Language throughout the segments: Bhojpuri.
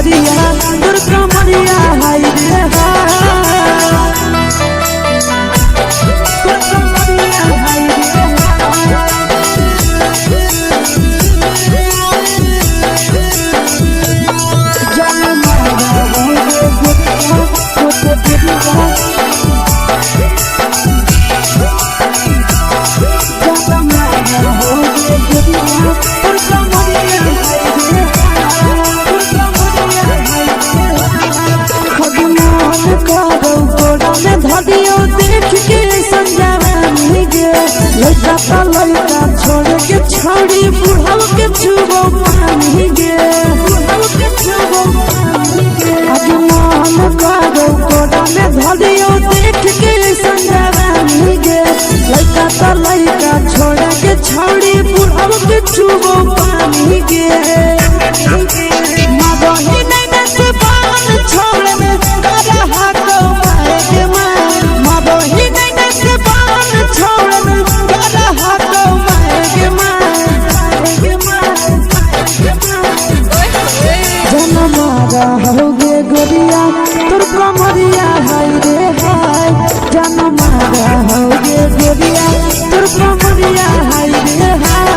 गोरिया तोर कमरिया हाय रे लड़का छोड़ के छौड़ी बुढ़ाव के छुबो पानी गे आज मन करो कोड़ा में धरियो देख के संजवानी गे लड़का छोड़ के छौड़ी बुढ़ाव के छुबो पानी गे मगही नहीं से बाल छोड़ में करा हाथो मारे के मां मगही नहीं से बाल छोड़ में करा हाथो मारे के मां जनमारा होगे गोरिया तोर कमरिया हाय रे हाय जनमारा होगे गोरिया तोर कमरिया हाय रे हाय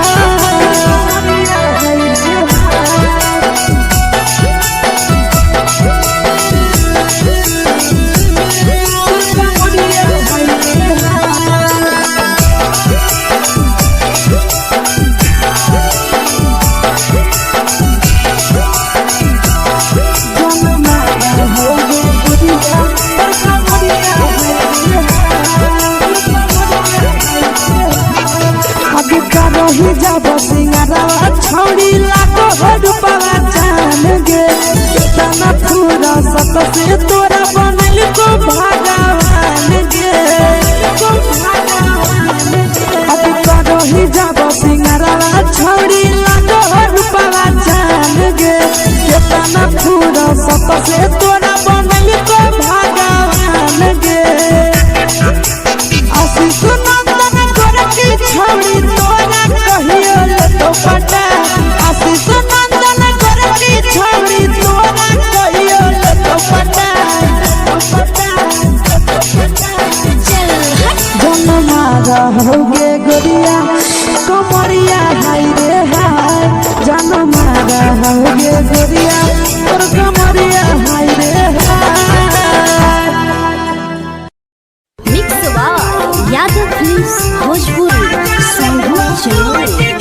जब सिंगारवा छौड़ी लाखो रुपवा जान गे कितना पूरा सत से तोरा बनल को भगवान गे अब करही जब सिंगारवा छौड़ी लाखो रुपवा जान गे कितना पूरा सत से तोरा बनल को भगवान गे आशीष नंदन करती छौड़ी तोरा कहियो तो पटा आशीष नंदन करती छौड़ी तोरा कहियो तो पटा जनमारा होगे गोरिया कमरिया हाय रे हाय जनमारा होगे गोरिया तोर कमरिया हाय रे हाय मिक्स वा यादव फिल्म्स भोजपुरी संगीत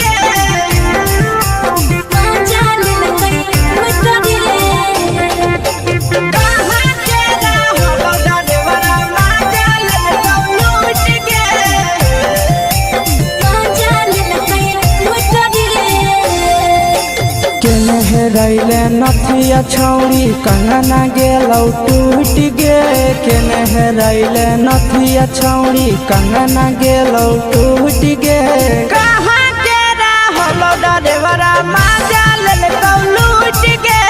चैनल रैले नथिया छौड़ी कंगना गेलौ टूट गे केने रैले नथिया छौड़ी कंगना गेलौ टूट गे कहाँ के रहलो डरेवरा माजा लेलकौ लूट गे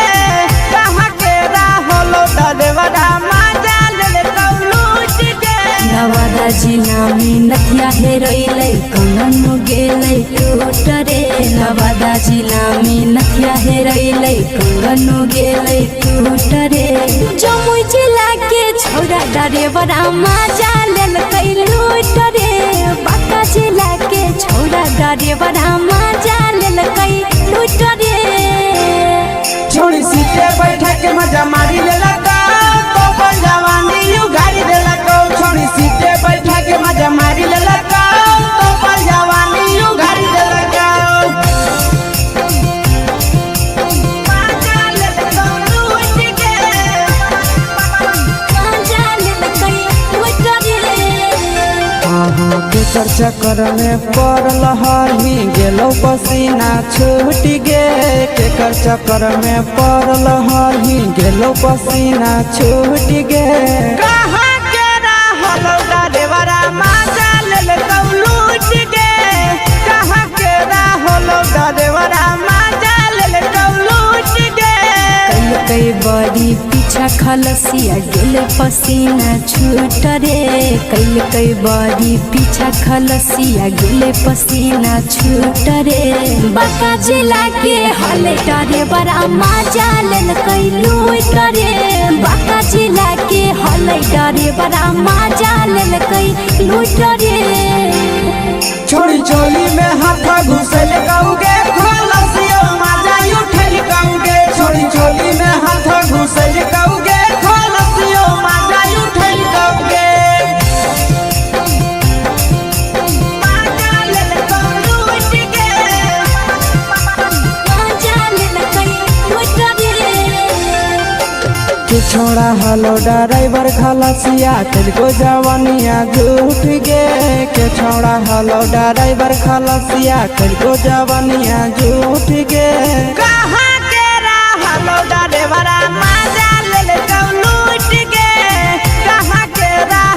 कहाँ के रहलो डरेवरा माजा लेलकौ लूट गे नवादा जिला में नथिया हेरैलै कंगन गेलै टूट रे नवादा जिला में नथिया हेरैलै कंगन गेलै टूट रे जमुई जिला के छौड़ा डरेवरा माजा लेलकै लूट रे बांका जिला के छौड़ा डरेवरा माजा लेलकै लूट रे छोड़ी सीटे बैठा के मजा मारी लेलका तो जवानी यू गाड़ी देलका छोड़ी सीटे बैठा के मजा मारी लेलका तो जवानी यू गाड़ी देलका केकर चक्कर में पड़ल हही गेलो पसीना छूट गे केकर चक्कर में पड़ल हही गेलो पसीना छूट गे कहाँ के रहलो डरेवरा माजा लेलकौ लूट गे कहाँ के रहलो डरेवरा माजा लेलकौ लूट गे कई बड़ी पीछा खलसिया गेले पसीना छूट रे कैल कई बड़ी पीछा खलसिया गेले पसीना छूट रे बाका जिला के हले डरे बड़ा मजा लेल कई लूट रे बाका जिला के हले डरे बड़ा मजा लेल कई लूट रे छोड़ी चोली में हाथ घुसल कौगे खलसिया मजा उठल कौगे छोड़ी चोली में हाथ घुसल कौगे खलसिया मजा उठल कौगे छोड़ा हलो ड्राइवर खलसिया तेलको जवानिया झूठ गे के छोड़ा हलो ड्राइवर खलसिया तेलको जवानिया झूठ गे कहाँ के हलो ड्राइवर मजा ले लूट गे कहाँ के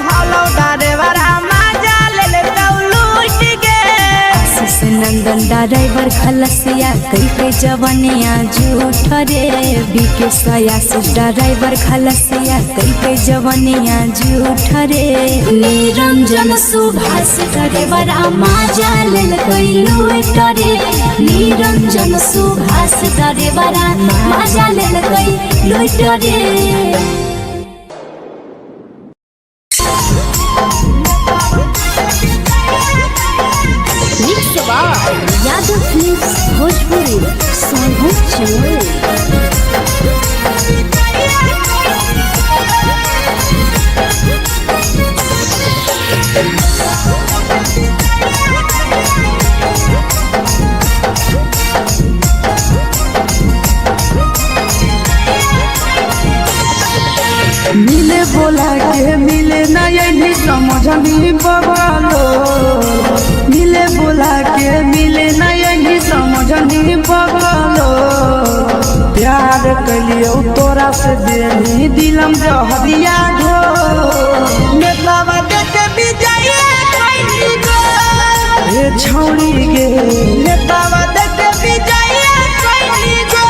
हलो ड्राइवर मजा ले लूट गे आशीष नंदन ड्राइवर खलसिया कई के जवानिया झूठ रे बीके आशीष ड्राइवर खलसिया कई के जवानिया झूठ रे निरंजन सुभाष ड्राइवर मजा लेल कई लूट रे निरंजन सुभाष ड्राइवर मजा लेल कई लूट रे यादव फिल्म्स भोजपुरी मिले बोला के मिले नहीं समझनी बगलो मिले बोला के मिले नहीं समझनी बगलो प्यार कलियो तोरा से देनी दिलम जहरिया ढो नेतावा देखे विजय कैली गो ए छौड़ी गे नेतावा देखे विजय कैली गो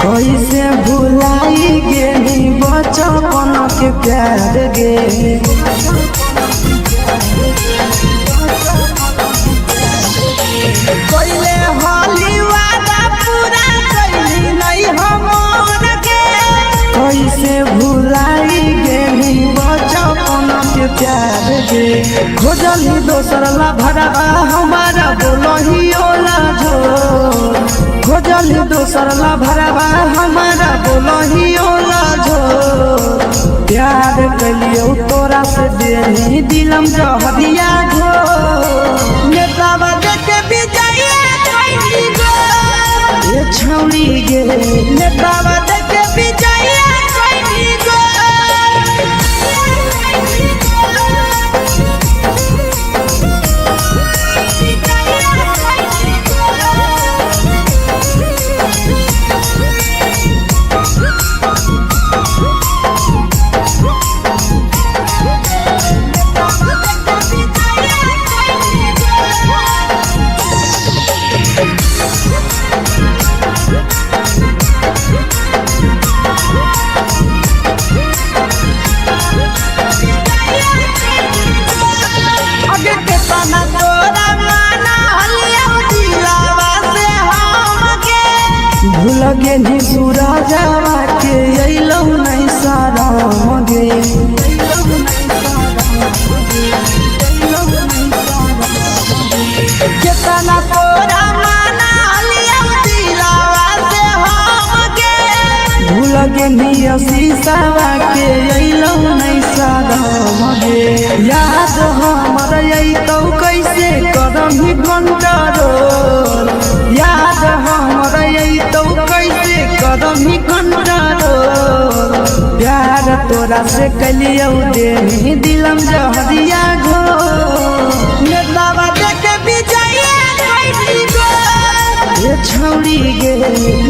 कैसे भुलाई गेली बचपन के प्यार गे कैले हाली वादा पूरा कैली नहीं हमर के कैसे भुलाई गेली बचपन के प्यार गे खोजली दोसर ला भरवा हमारा बोलही ओला जो खोजली दोसर ला भरवा हमारा बोलही ओला जो प्यार कलियो तोरा से देनी दिलम जहरिया ढो नेतावा देखे विजय कैली गो ए छौड़ी गे नेतावा देखे विजय कैली गो रही शीशावा के अइलौ नहीं सादम गे। याद हमर अइतौ कैसे करम ही कंट्रोल, याद हमर अइतौ कैसे करम ही कंट्रोल। प्यार तोरा से कलियौ देनी दिलम जहरिया घो। नेतावा देखे विजय कैसी गो ये छौड़ी गे,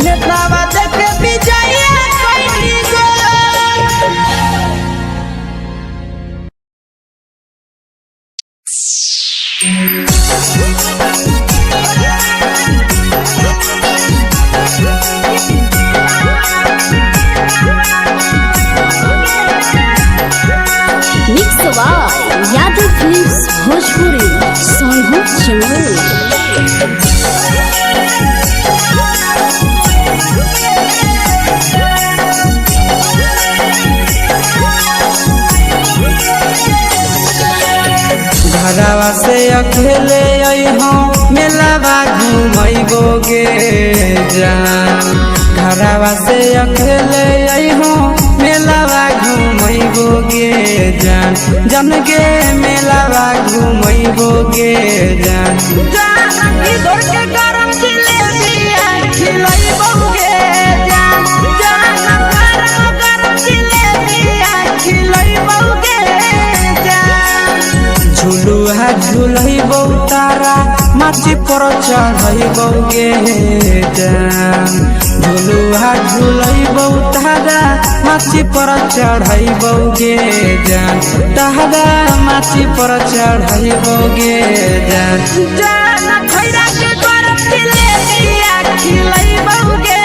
नेतावा देखे विजय कैसी गो। Mix by Yadav films Bhojpuri Sonu Chamoli. घरवा से अकेले अइहों मेलावा घूमैबो गे जान। घरवा से अकेले अइहों मेलावा घूमैबो गे जान। जन गे मेलावा घूमैबो गे जान। जान की दौड़ के गरम जिलेबिया खिलैबो गे जान। जान गरम जिलेबिया खिलैबो गे जान। झुलुहा झुलैबौ तारा माची पर चढ़ैबौ गे जान। झुलुहा झुलैबौ तारा माची पर चढ़ैबौ गे जान। तारा माची पर चढ़ैबौ गे जान। जान खैरा के गरम जिलेबिया खिलैबौ गे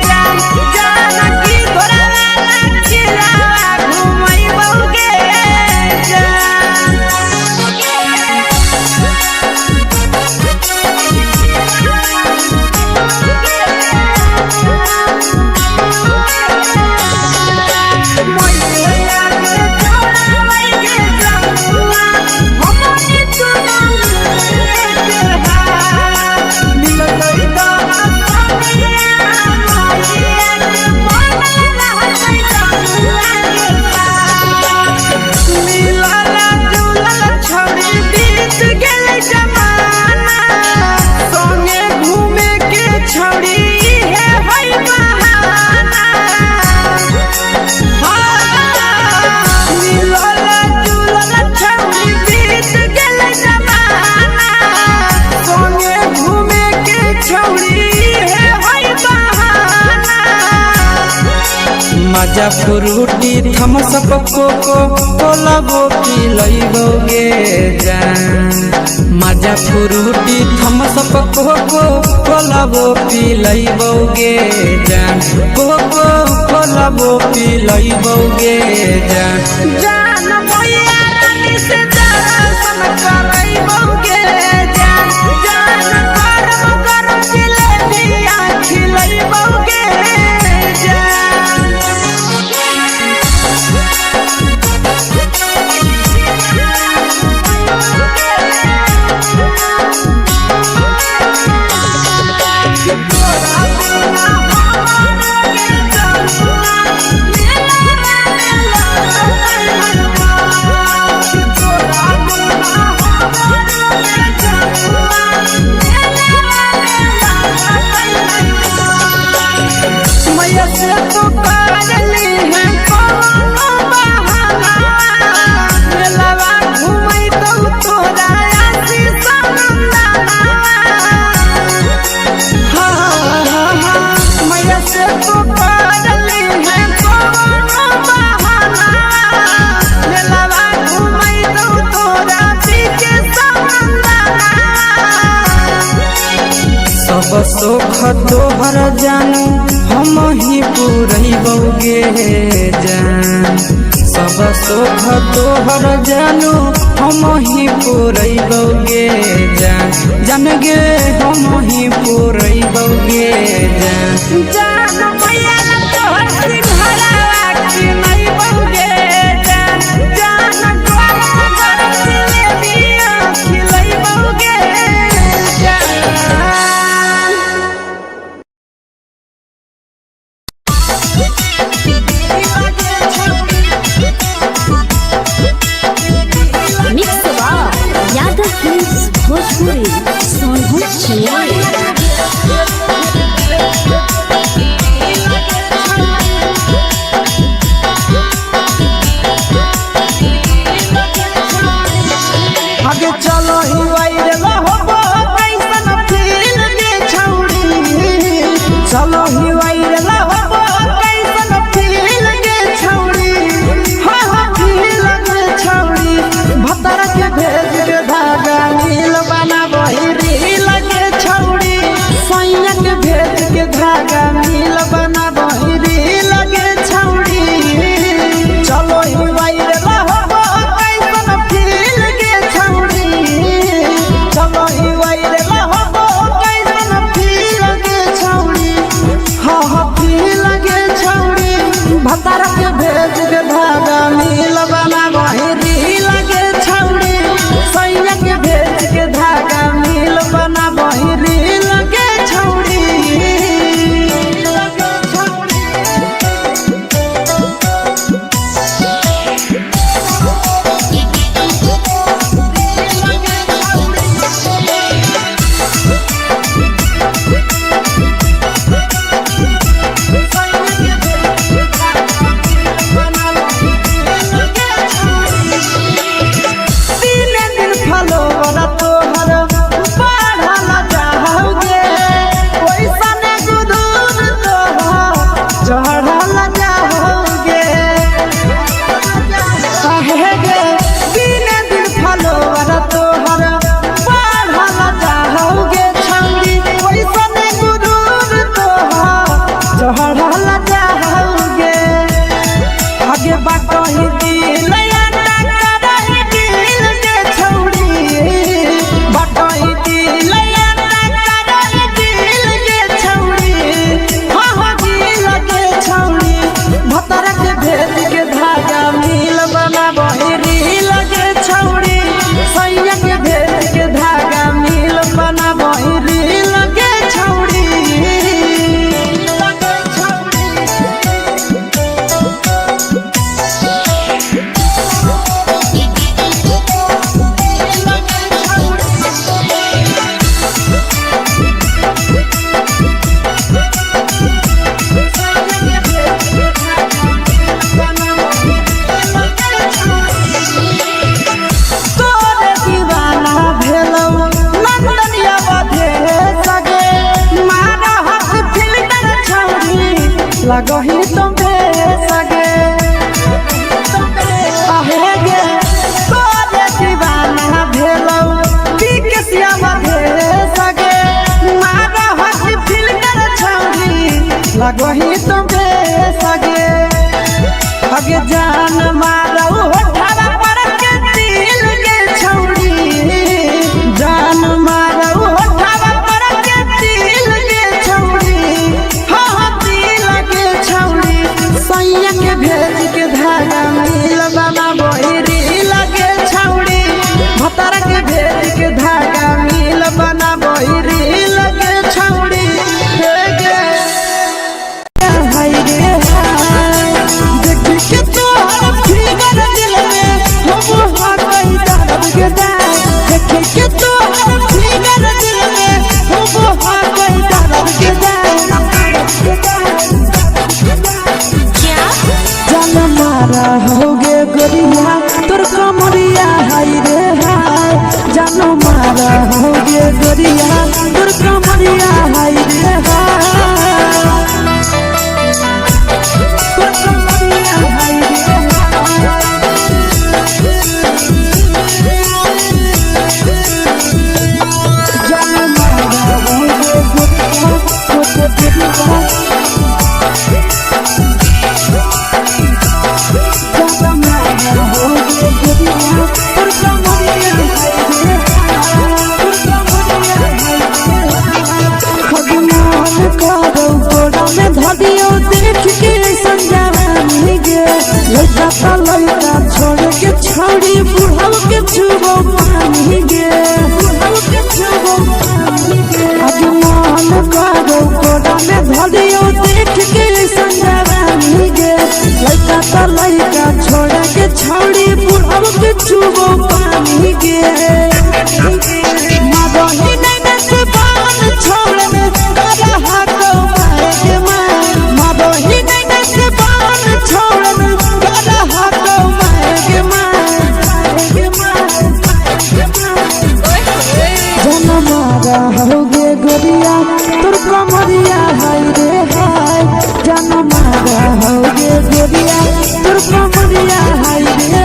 जान। जान की घोड़ावाला खिलावा घुमैबौ गे जान। मजा फ्रूटी थम्स अप कोको कोला वो पिलैबौ गे जान। मजा फ्रूटी थम्स अप कोको कोला वो पिलैबौ गे जान। कोको कोला वो पिलैबौ गे जान। जान भैया रानी से दर्शन करैबौ गे जान। जान गरम गरम जिलेबिया खिलैबौ गे जान। सब सुख तोहर जानू हम ही पुरैबौ गे जान। सब सुख तोहर जानू हम ही पुरैबौ गे जान। जान गे हम ही पुरैबौ गे जान। जान भैया तोहर सिंघाड़ा खिलैबौ गे जान। जान गरम गरम जिलेबिया खिलैबौ गे जान। के भेज के धागा मिल बना बहिरी लगे छौड़ी भतारा के भेज के धागा मिल बना बहिरी लगे छौड़ी हे गे हाय रे हाय देखी के तोहर फिगर दिल में हम हो गई दर्द के दाग देखी के तोहर फिगर दिल में हम हो गई दर्द के दाग जान मारा होगे गोरिया तोर कमरिया हाय रे हाय जान मारा होगे गोरिया तोर कमरिया हाय रे हाय तोर कमरिया हाय रे जान मारा होगे गोरिया तोर कमरिया लड़का छोड़ के छौड़ी बुढ़ाव के छुबो पानी गे बुढ़ाव के छुबो पानी गे आज मन करो कोड़ा में धरियो देख के संजवानी गे लड़का छोड़ के छौड़ी बुढ़ाव के छुबो पानी गे मगही नहीं से बान छोड़ में करा हाथो मारे के मां मगही नहीं से बान छोड़ में करा हाथो मारे के मां जन मारा होगे गोरिया तोर कमरिया हाय रे हाय जन मारा होगे गोरिया तोर कमरिया हाय रे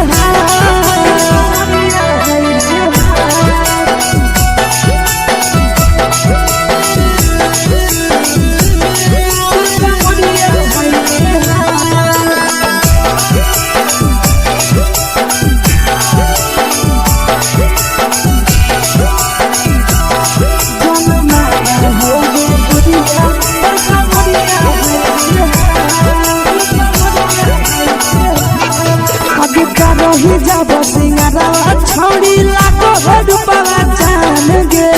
रही जब सिंगारा छौड़ी लाखो रुपया जान गे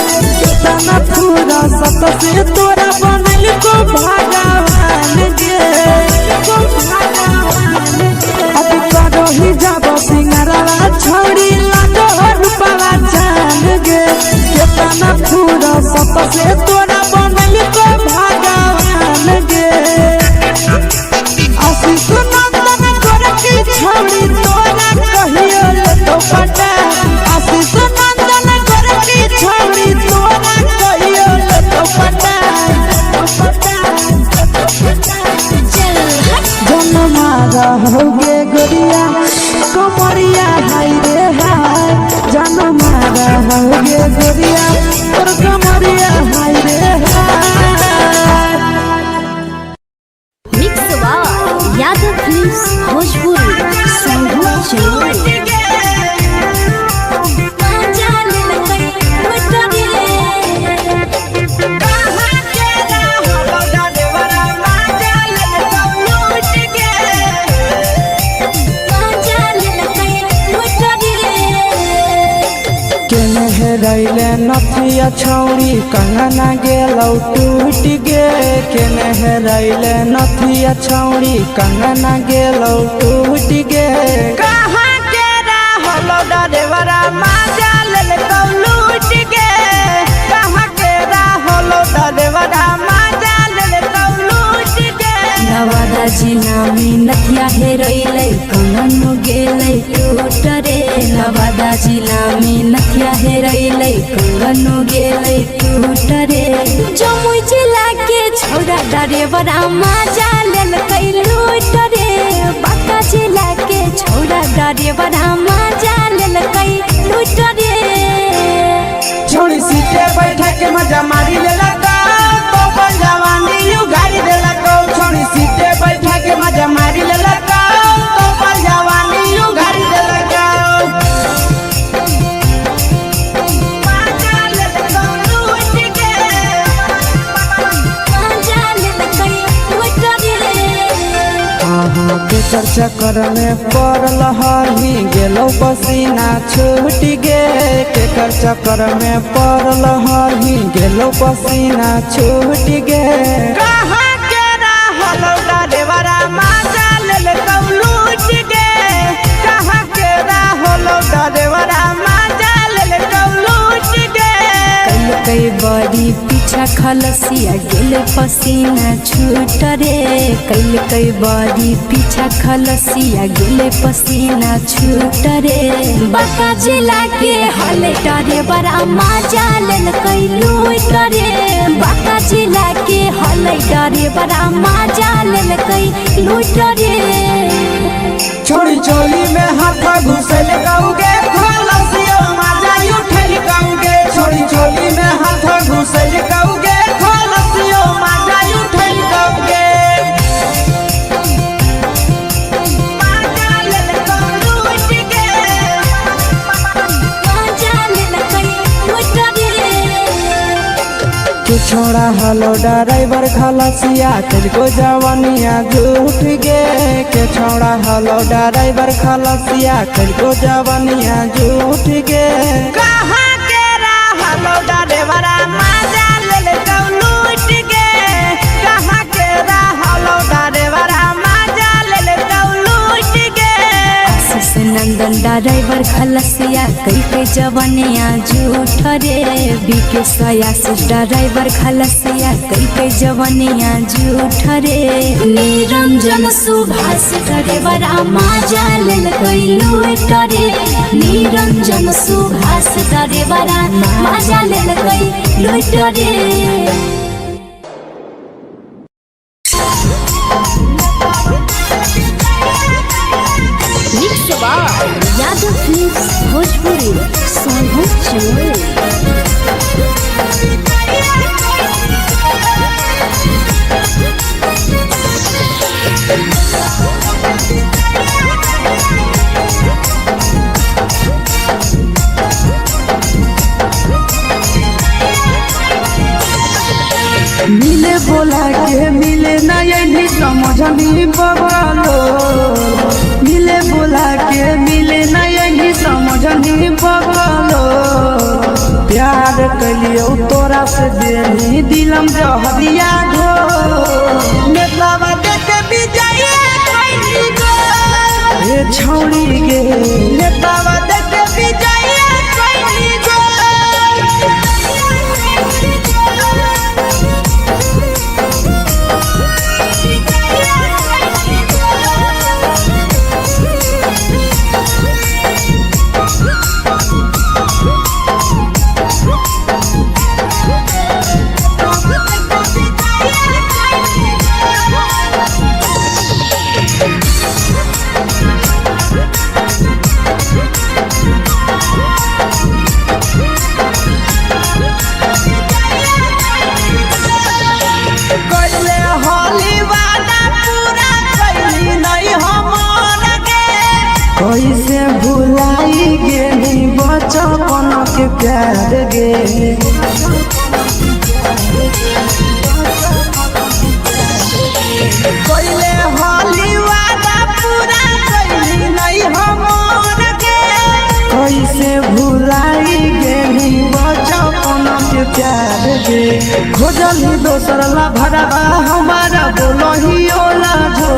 कितना पूरा सत से तोरा बनल को भगवान गे अब रही जब सिंगारा छौड़ी लाखो रुपया जान गे कितना पूरा सत से तोरा बनल को भगवान गे आशीष नंदन गोरखी छौड़ी तोरा कहियो तो पटा आशीष नंदन गोरखी छौड़ी तोरा कहियो तो पटा जन मारा होगे गोरिया कमरिया हाय रे हाय जन मारा होगे गोरिया तोर कमरिया हाय रे हाय मिक्स वा यादव फिल्म्स भोजपुरी संगीत चलो रैले नथिया छौड़ी कंगना गेलौ टूट गे केने रैले नथिया छौड़ी कंगना गेलौ टूट गे कहाँ के रहलो डरेवरा माजा लेलकौ लूट गे कहाँ के रहलो डरेवरा माजा लेलकौ लूट गे नवादा जिला में नथिया हेरैलै कंगन गेलै टूट रे नवादा जिला में नथिया हेरैलै कंगन गेलै टूट रे जमुई जिला के छौड़ा डरेवरा माजा लेलकै लूट रे बांका जिला के छौड़ा डरेवरा माजा लेलकै लूट रे छोड़ी सीटे बैठा के मजा मारी लेलका तो जवानी यू गाड़ी देलका छोड़ी सीटे बैठा के मजा मारी लेलका तो जवानी यू गाड़ी देलका के केकर चक्कर में पड़ल हही गेलो पसीना छूट गे। केकर चक्कर में पड़ल हही गेलो पसीना छूट गे। कहाँ के रहलो डरेवरा माजा लेल लूट गे। कहाँ के रहलो डरेवरा माजा लेल लूट गे। कई बड़ी पीछा खलसिया गेल पसीना छूट रे। कई बड़ी पीछा खलसिया गेल पसीना छूट रे। बाका जिला के हले डरे बड़ा मजा लेल कई लूट रे। बाका जिला के हले डरे बड़ा मजा लेल कई लूट रे। छोड़ी चोली में हाथ घुसल गाऊंगे खलसिया माजा उठल गाऊंगे। छोड़ी चोली में हाथ घुसल गाऊंगे खलसिया माजा उठल गाऊंगे। माजा लेल लूट गे। मजा लेल कई लूट रे। तू छोड़ा हलो ड्राइवर खलसिया तेरे जवानिया झूठ गे। के छोड़ा हलो ड्राइवर खलसिया तेरे जवानिया झूठ गे। कहाँ के रहलो डरेवरा माजा लेल लूट गे। कहाँ के रहलो डरेवरा माजा लेल लूट गे। आशीष नंदन ड्राइवर खलसिया कई जवानिया झूठ रे। बीके आशीष ड्राइवर खलसिया कई जवानिया झूठ रे। निरंजन सुभाष ड्राइवरा मजा लेल कई लूट रे। निरंजन सुभाष ड्राइवरा मजा लेल कई लूट रे। यादव फिल्म्स भोजपुरी सोनू चोर। मिले बोला के मिले ना यही समझनी बगलो। मिले बोला के मिले ना यही समझनी बगलो। प्यार कलियो तोरा से देनी दिलम जहरिया घो। नेतावा देख विजय कैली गो। ए छौड़ी गे नेतावा देख विजय कैली गो। कैले होली वादा पूरा कैली नहीं हमर गे। कैसे भुलाई गेली बचपन के प्यार गे। कैले होली वादा पूरा कैली नहीं हमर गे। कैसे भुलाई गेली बचपन के प्यार गे। खोजली दोसर ला भरवा हमारा बोलही ओला झो।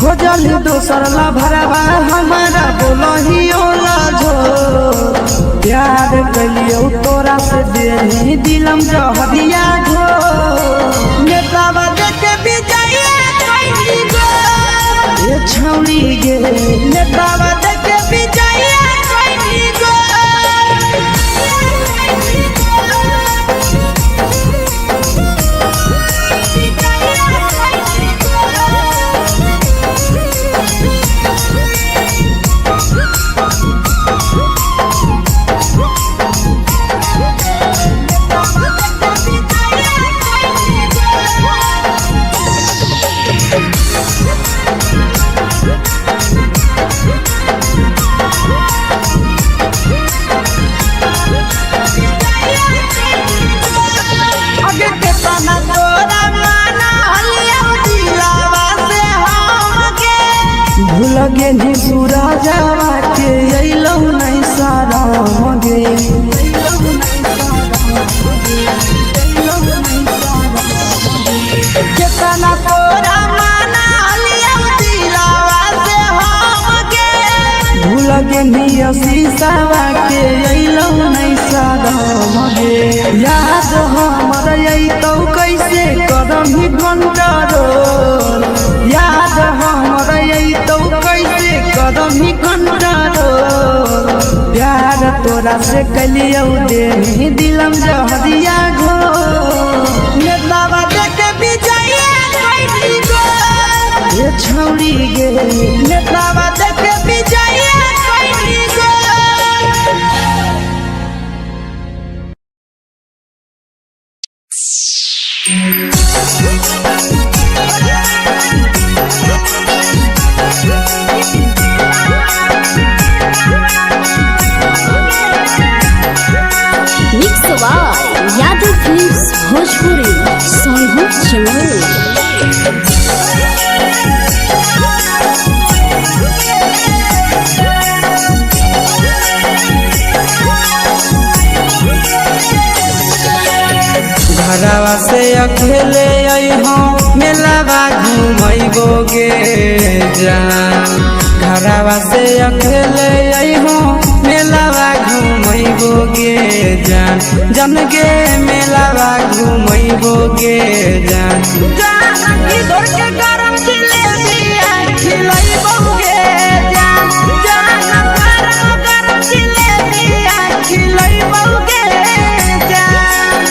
खोजली दोसर ला भरवा हमारा बोलही ओला झो। प्यार कलियो तोरा से देनी दिलम जहरिया घो। नेतावा देख विजय कैली गो। ए छौड़ी गे नेतावा देख विजय कैली गो। भूल गे नी पूरा जावा के अइलौ नहीं सारा मगे कितना तोरा माना लिया दिलावा से हमके भूल गे नी शीशावा के अइलौ नहीं सारा मगे याद हमर अइतौ कैसे करही कंट्रोल याद हमर अइतौ कैसे करही कंट्रोल प्यार तोरा से कलियौ दे दिलम जहरिया घो नेतावा देख विजया कैली गो ये छौरी गे नेतावा देख विजया कैली गो mix by Yadav films Bhojpuri Sonu Chaman. घरवा से अकेले अइहो मेलावा घूमैबोगे जान घरवा से अकेले अइहो मेलावा घूमैबोगे जान जन गे मेलावा घूमैबोगे जान जानकी दौड़ के गरम जिलेबिया खिलैबोगे जान जान गरम जिलेबिया खिलैबोगे जान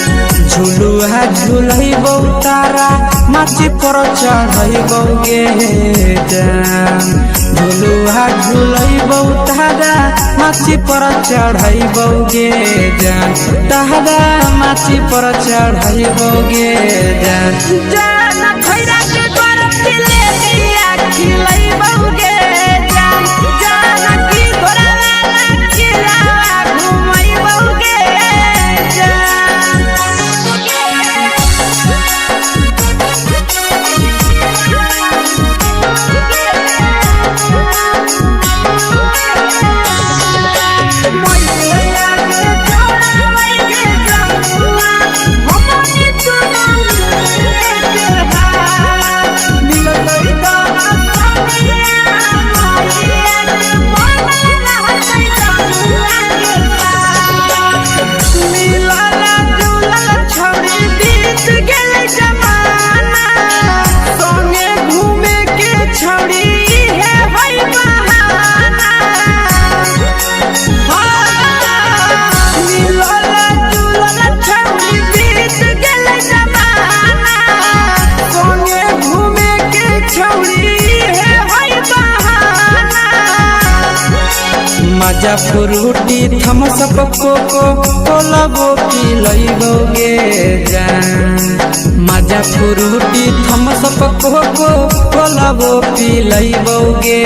झुलुहा झुलैबौ तारा माची पर चढ़ैबोगे जान झुलुहा झुलैबौ तारा माची पर चढ़ैबोगे जान तारा माची पर चढ़ैबोगे जान जान खैरा के गरम जिलेबिया खिलैबोगे जान जानकी घोड़ा वाला खिलावा घुमैबोगे जान मजा फ्रूटी थम्स अप कोको कोला वो पी लइबोगे जान मजा फ्रूटी थम्स अप कोको कोला वो पी लइबोगे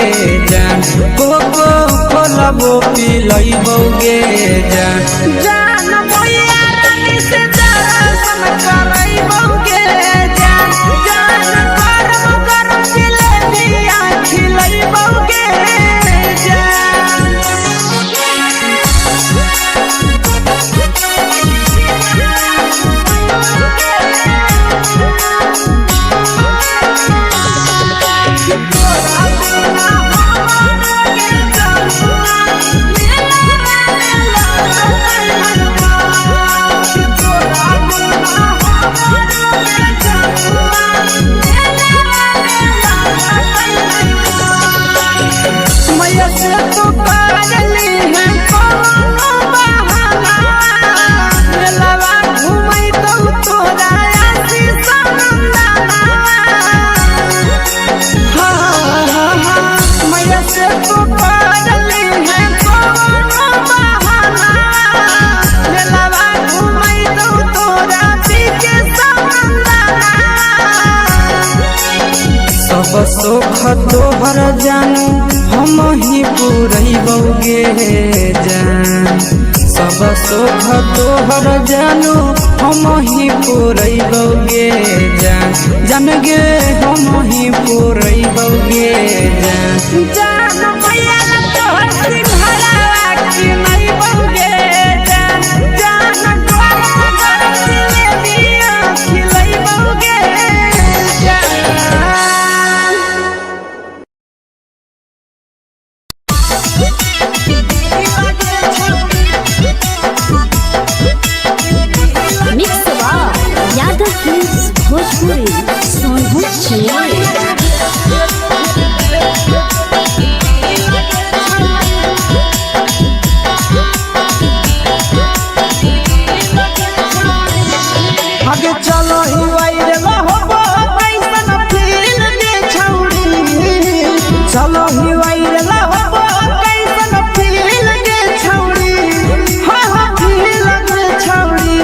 जान कोको कोला वो पी लइबोगे जान जान मोया रानी से दर्शन करैबोगे जान जान गरम गरम जिलेबिया खिलैबोगे जान मैया से तो पागली है कोनो बहाना मेलावा घूमै तो तोरा आसी सनंदाना मैया से तो पागली है कोनो बहाना मेलावा घूमै तो तोरा पीके सनंदाना सब सुख तोहर जानू हम ही पुरैबोगे जान सब सुख तोहर जानू हम ही पुरैबोगे जान जान गे हम ही पुरैबोगे जान जान मैया तोहर सिंघरावा की नहीं बहुगे जान गोर जिलेबिया खिलाई बहुगे मिक्स यादव फिल्म्स भोजपुरी सोनू चिन्मय। आगे चलो ही वाइरे लहो कैसन फील दे छौड़ी चलो ही वाइरे लहो कैसन फील दे छौड़ी हाँ हाँ फील दे छौड़ी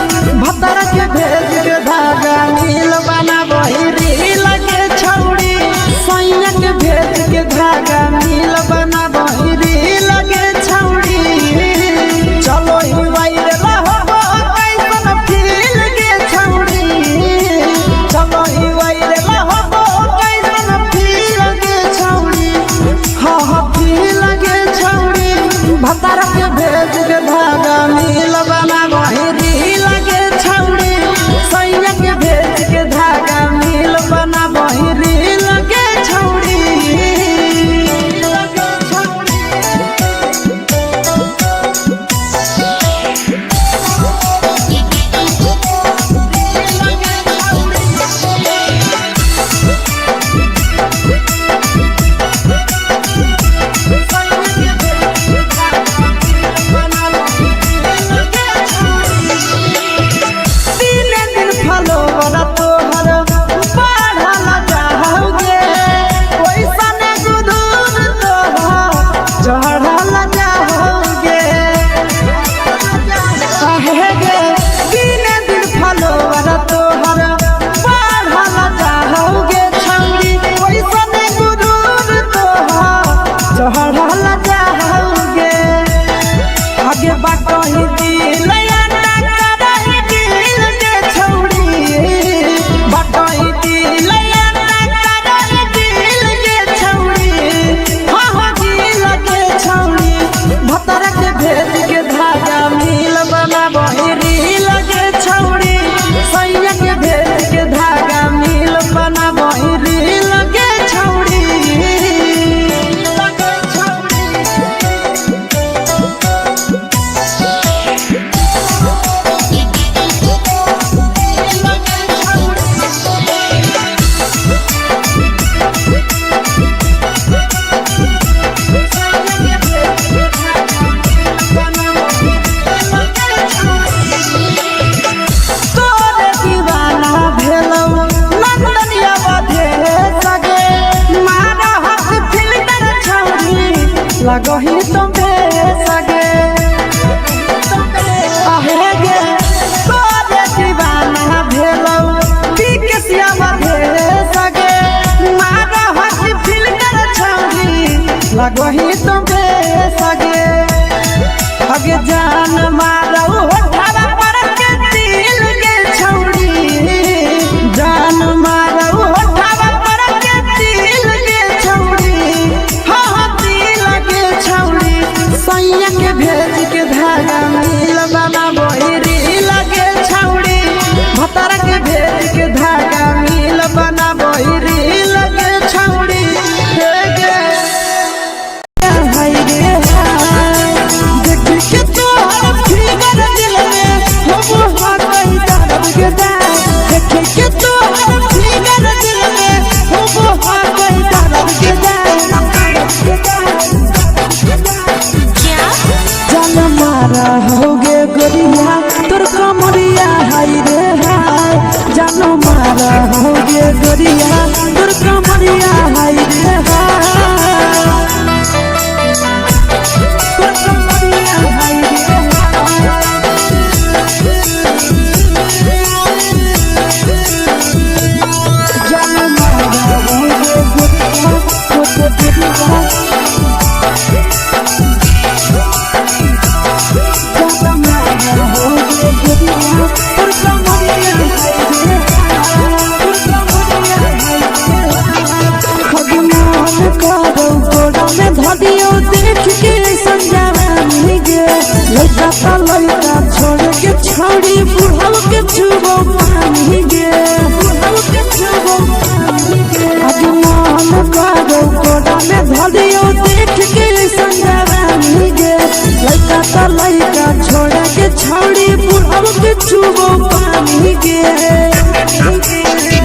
भतर के भेज के धागा नील बना बहिरी लगे छौड़ी सैया के भेज के धागा नील बना बहिरी लगे छौड़ी चलो ही वाइरे लहो कैसन फील दे छौड़ी चलो ही वाइरे लहो कैसन फील दे छौड़ी हाँ हाँ फील दे छौड़ी भतर के भेज के धागा नील बना बहिरी लगे छौड़ी सैया के भेज के धागा नील बना बहिरी लगे छौड़ी लगही तुम्हे सगे आहे गे तोरे दीवाना भेलौ बिकसिया भेल सगे मारा हसी फिल्टर छौरी लगही तुम्हे सगे अगे जान मारौ होठवा पर के दिल के छौरी जान मारौ होठवा पर के दिल के छौरी हाँ दिल के छौरी सैया के भेज के धागा नील बना बहिरी लगे छौरी भतर के भेज के धागा नील बना बहिरी लगे छौरी हे गे हाय गे हाय देख के तोहर फिगर दिल में छौड़ी बुढ़ाव के छुबो पानी गे, बुढ़ाव के छुबो पानी गे। आज मन करो कोड़ा में धरियो देख के संजवानी गे, लइका त लइका छोड़ा के छौड़ी बुढ़ाव के छुबो पानी गे।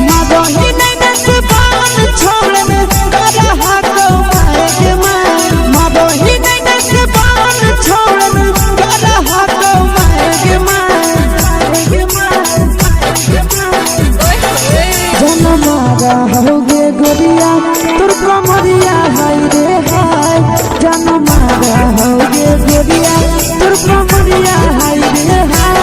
मदही नहीं नस बान छोड़ में करा हाको माए गे माए, मदही नहीं नस बान छोड़ में करा हाको माए गे माए गे माए। जनमारा होगे गोरिया तोर कमरिया हाय रे हाय, जनमारा होगे गोरिया तोर कमरिया हाय रे हाय।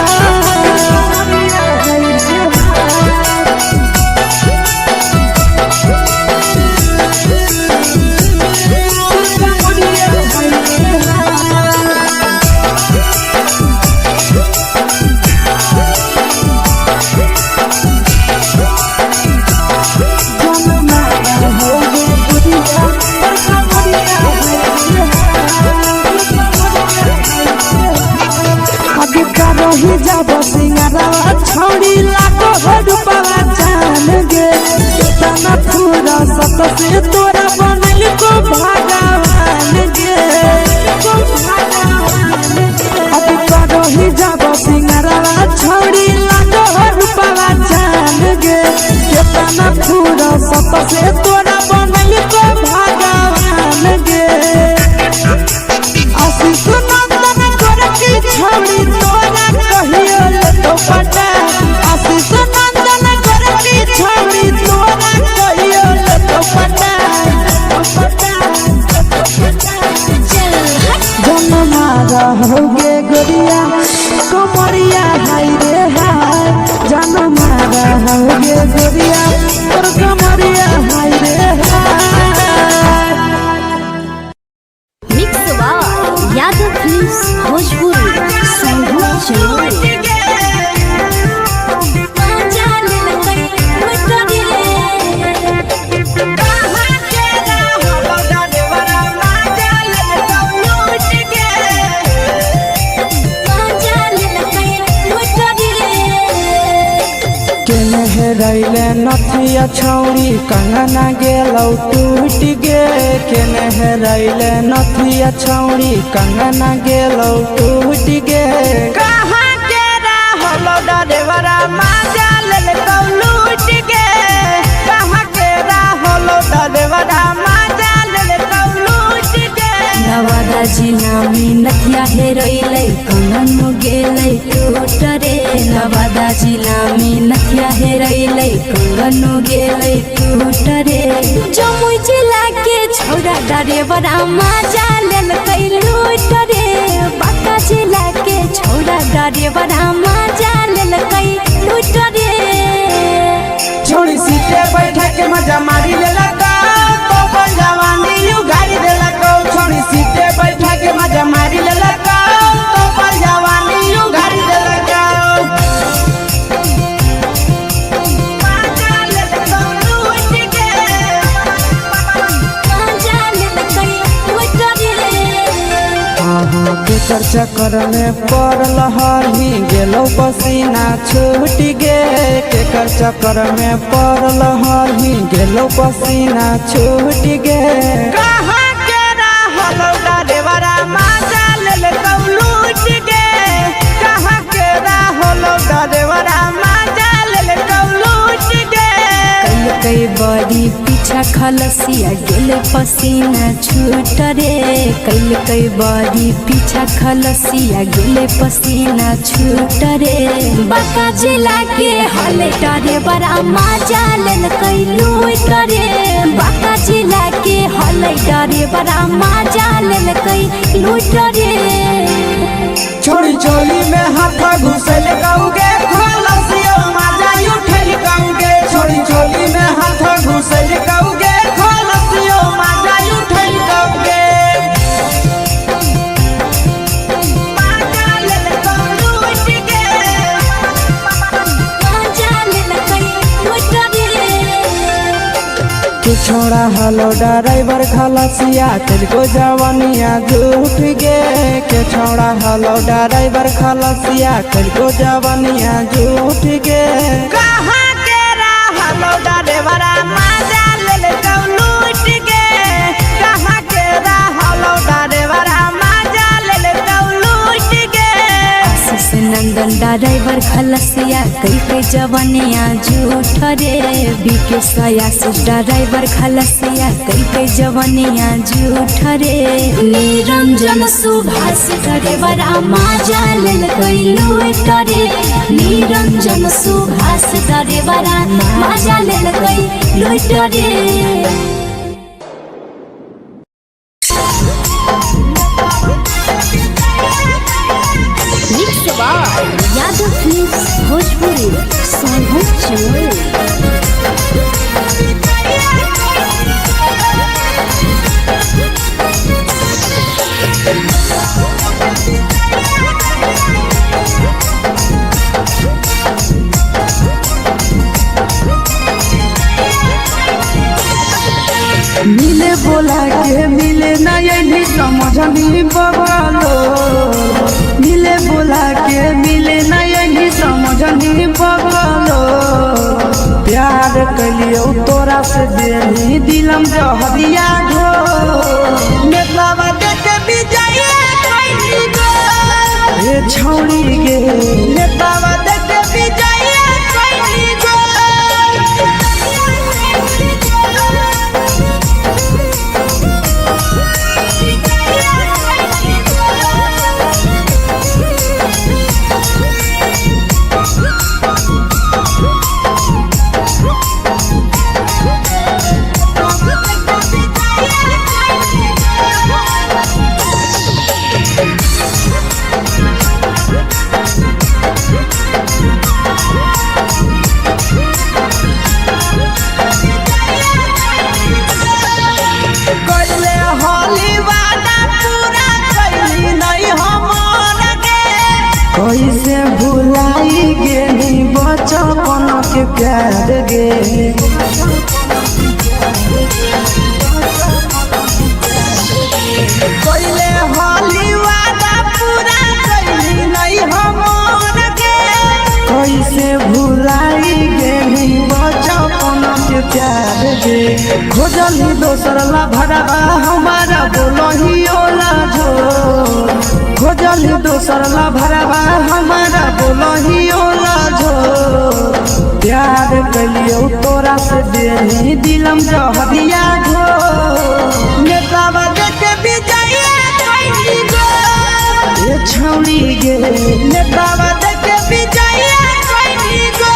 ही जब सिंगारवा छौड़ी लाखो रुपवा जान गे, तना पूरा सत से तोरा बनल को भगवान गे। अभी करो ही जब सिंगारवा छौड़ी लाखो रुपवा जान गे, तना पूरा सत से तोरा बनल को भगवान गे। आशीष नंदन कर की छौड़ी तोरा कहियो ले तो पटा, आशीष नंदन कर की छौड़ी तोरा कहियो ले तो पटा। जनमारा होगे गोरिया कमरिया हाय रे हाय, जनमारा होगे गोरिया तोर कमरिया हाय रे हाय। Mix by Yadav films Bhojpuri Sangeet channel. रैले नथिया छौड़ी कंगना गेलौ टूट गे, केने रैले नथिया छौड़ी कंगना गेलौ टूट गे। कहाँ के रहलो डरेवरा माजा लेलकौ लूट गे, कहाँ के रहलो डरेवरा माजा लेलकौ लूट गे। नवादा जिला में नथिया हेरोइलै कंगन गेलै टूट रे, नवादा जिला में नथिया हेरोइलै कंगन गेलै टूट रे। जमुई जिला के छौड़ा डरेवरा माजा लेलकै लूट रे, बांका जिला के छौड़ा डरेवरा माजा लेलकै लूट रे। छोड़ी सीटे बैठा के मजा मारी लेलका, तो जवानी यू गाड़ी देलका। छोड़ी सीटे बैठा के मजा मारी लेलका, तो जवानी यू गाड़ी देलका। केकर चक्कर में पड़ल हरही गेलौ पसीना छूट गे, केकर चक्कर में पड़ल हरही गेलौ पसीना छूट गे। कहाँ के रहलो डरेवरा माजा लेलकौ लूट गे, कहाँ के रहलो डरेवरा माजा लेलकौ लूट गे। कई बड़ी पीछा खलसिया गेले पसीना छूट रे, कई बड़ी पीछा खलसिया गेले पसीना छूट रे। बांका जिला के हले डरे बड़ा माजा लेलकै लूट रे, बांका जिला के हले डरे बड़ा माजा लेलकै लूट रे। छोड़ी चोली में हाथ घुसल गौगे, खलसियो माजा उठल गौगे। छोड़ी चोली में हाथ घुसल गौगे, खलसियो माजा उठल गौगे। छोड़ा हलो ड्राइवर खलसिया तेलको जवानिया झूठ गे के छोड़ा हलो ड्राइवर खलसिया तेलको जवानिया झूठ गे कहाँ के हलो ड्राइवर मजा ले लूट गे कहाँ के हलो ड्राइवर मजा ले लूट गे आशीष नंदन ड्राइवर खलसिया कई के जवानिया झूठ रे बीके आशीष ड्राइवर खलसिया कई के जवानिया झूठ रे निरंजन सुभाष ड्राइवर मजा ले लूट रे निरंजन सुभाष ड्राइवर मजा ले लूट रे Yadav films Bhojpuri cyber channel. मिले बोला के मिले नहीं समझनी बगलो मिले बोला के मिले नहीं समझनी बगलो प्यार कलियो तोरा से देनी दिलम जहरिया घो नेतावा देखे विजय कोई गो ये छौड़ी गे नेतावा देखे विजय कोई गो कैसे भुलाई गे बचपन के प्यार गे कोइले होली वादा पूरा कैली नहीं हमर के कैसे भुलाई गे बचपन के प्यार गे खोजली दोसर ला भरवा हमारा बोलही ओला जो खोजली दोसर ला भरवा हमारा बोलही ओला जो प्यार कलियो तोरा से देनी दिलम जहरिया घो नेतावा देखे विजय कोई गो ये छौड़ी गे नेतावा देखे विजय कोई गो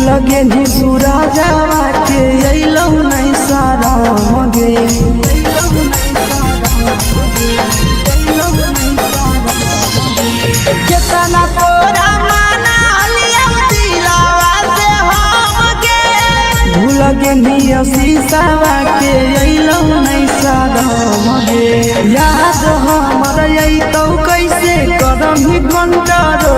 लगे नी सूरजवा के अइलौ नहीं सारा गे केतना तोरा माना लिया दिलावा से हम के लगे नी शीशावा के अइलौ नहीं सारा गे याद हमर अइतौ कैसे करम घंटा रो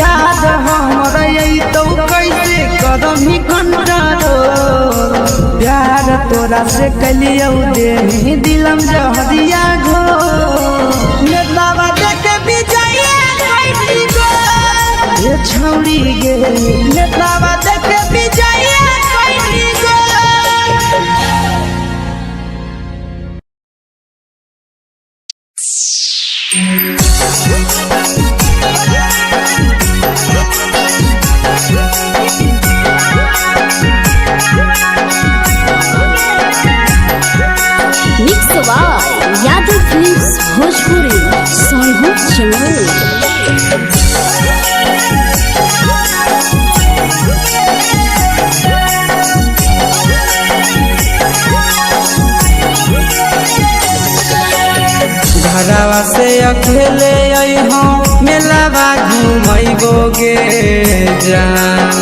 याद हमर अइतौ कैसे करम घंटा रो प्यार तोरा से कलियो देनी दिलम जहरिया घो नेतावा देखे विजय कोई गो ये छौड़ी गे नेतावा देखे विजय कोई गो मिक्स यादव फिल्म्स घरवा से अकेले अइहो मेलावा घूमैबोगे जान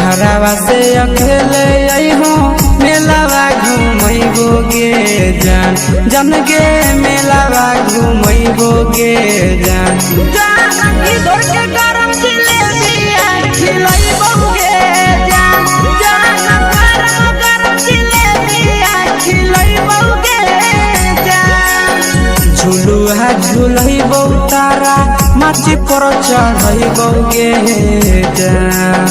घरवा से अकेले अइहो मेलावा घूमैबोगे जान जन गे मेलावा घूमैबोगे जान इधर के गरम जिलेबिया खिलैबोगे जान गरम जिलेबिया खिलैबोगे जान झुलुहा झुलैबौ तारा माची पर चढ़ैबोगे जान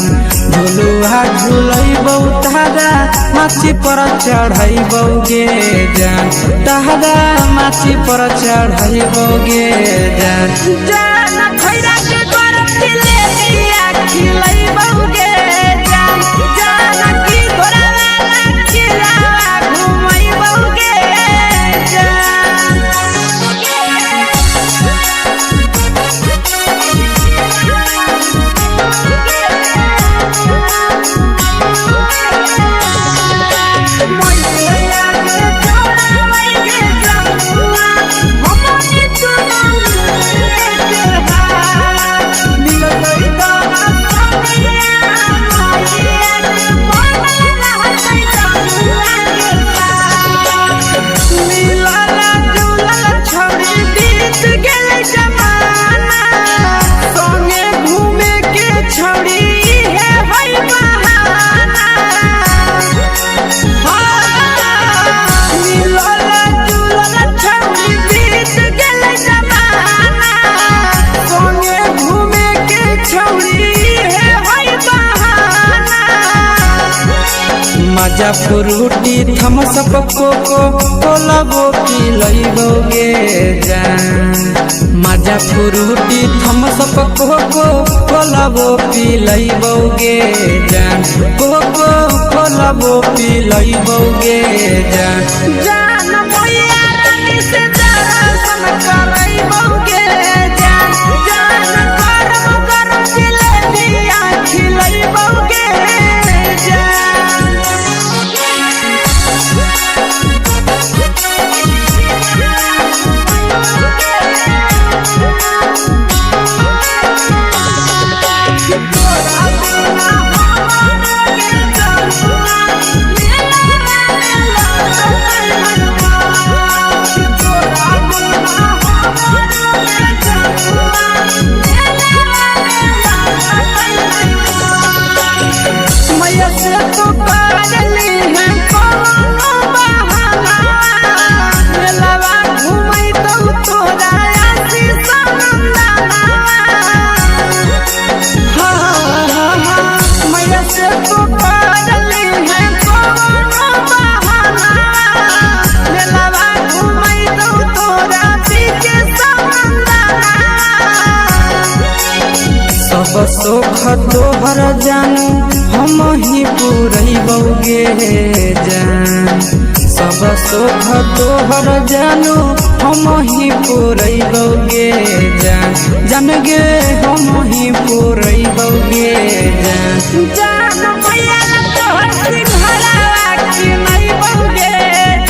झुलुहा झुलैबौ तारा माची पर चढ़ैबोगे जान तारा माची पर चढ़ैबोगे जान खैरा के गरम जिलेबिया खिलैबोगे जान की घोड़ावाला खिलावा घुमैबोगे मजा फ्रूटी थम्सअप कोको कोलाबो पिलैबोगे जान मजा फ्रूटी थम्सअप कोको कोलाबो पिलैबोगे जान कोको कोलाबो पिलैबोगे जान मैया रानी से दर्शन करैबोगे जान गरम जिलेबिया खिलैबोगे सोख तोहर जानू हम ही पुरैबोगे जान सब सोख तोहर जानू हम ही पुरैबोगे जान जन गे हम ही पुरैबोगे जान मैया तोहर सिंघरावा खिलैबोगे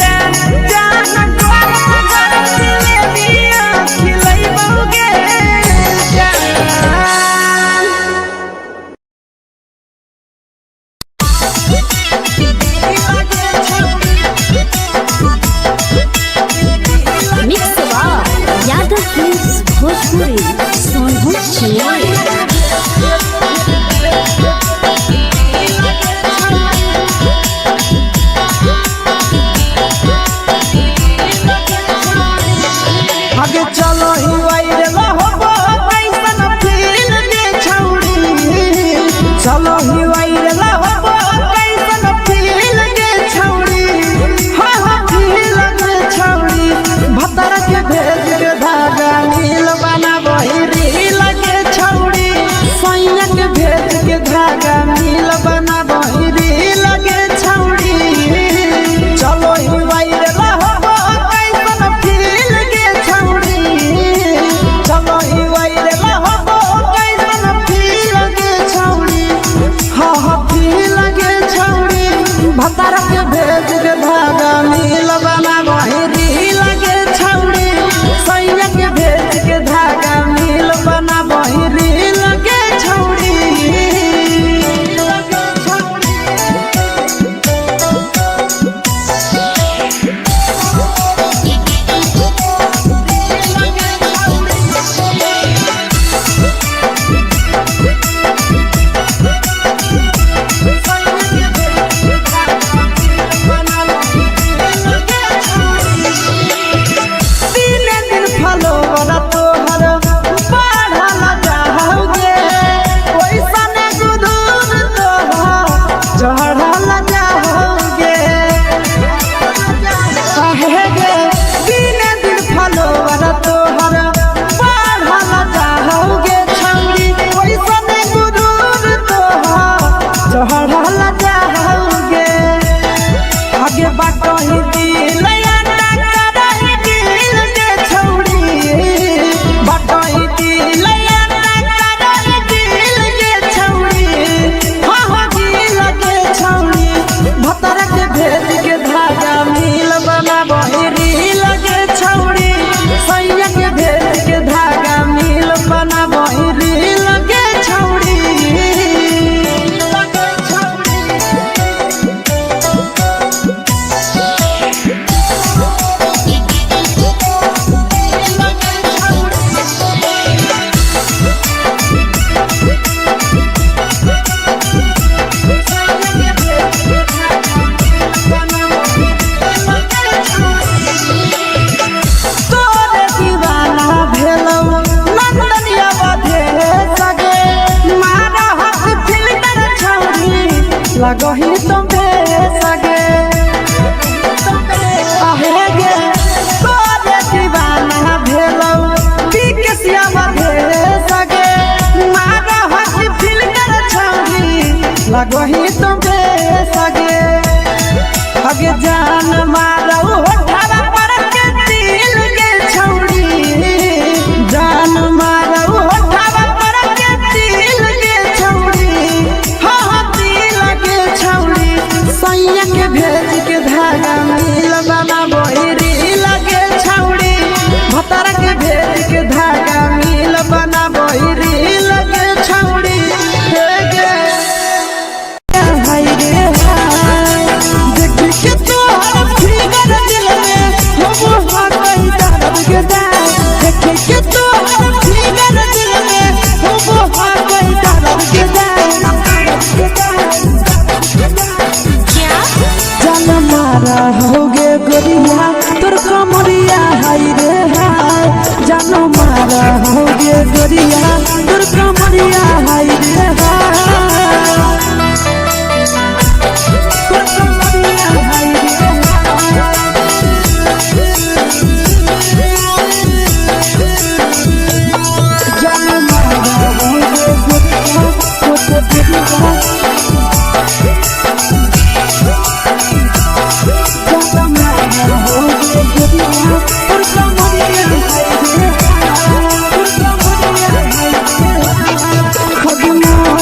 जान गरम जिलेबिया खिलैबोगे भोजपुरी सोनू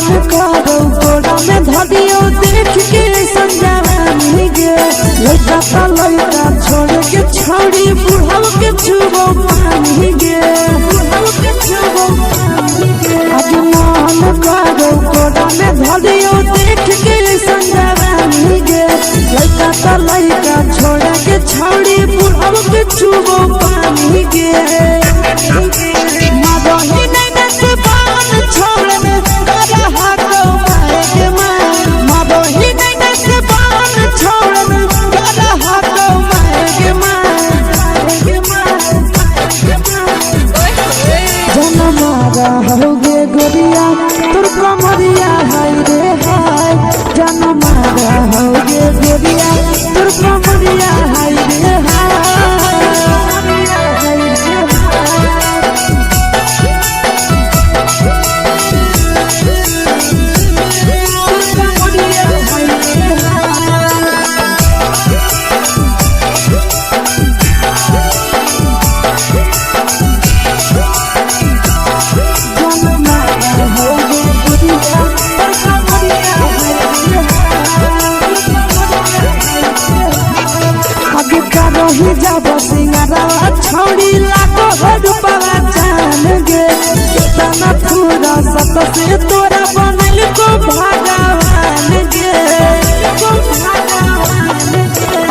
करो गोड़ा में धरियो देख के संजवानी गे लड़का का लड़का छोड़ के छोड़ी बुढ़ाओ के छुबो पानी गे बुढ़ाओ के छुबो पानी गे आज मन करो गोड़ा में धरियो देख के संजवानी गे लड़का का लड़का छोड़ के छोड़ी बुढ़ाओ के छुबो पानी गे मदही नहीं से बान छोड़ में गला हाथो माए के मां मदही नहीं से बान छोड़ में गला हाथो माए के मां जनमारा होगे गोरिया तुर कमरिया हाय रे हाय जनमारा होगे गोरिया तुर कमरिया हाय रे हाय ही जब सिंगारा छोड़ी लाखों रुपया जान गे कितना पूरा सत से तोरा बनल को भगवान गे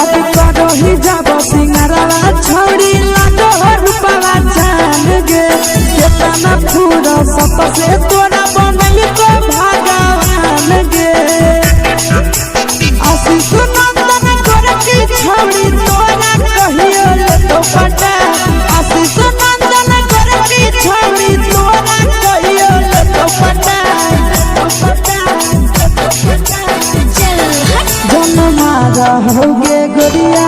अब करो ही जब सिंगारा छोड़ी लाखों रुपया जान गे कितना पूरा सत से तोरा बनल को भगवान गे आशीष नंदन करके छोड़ी तोरा कहियो ले तो पटा आशीष नंदन करके छोड़ी तोरा कहियो ले तो पटा जनमारा होगे गोरिया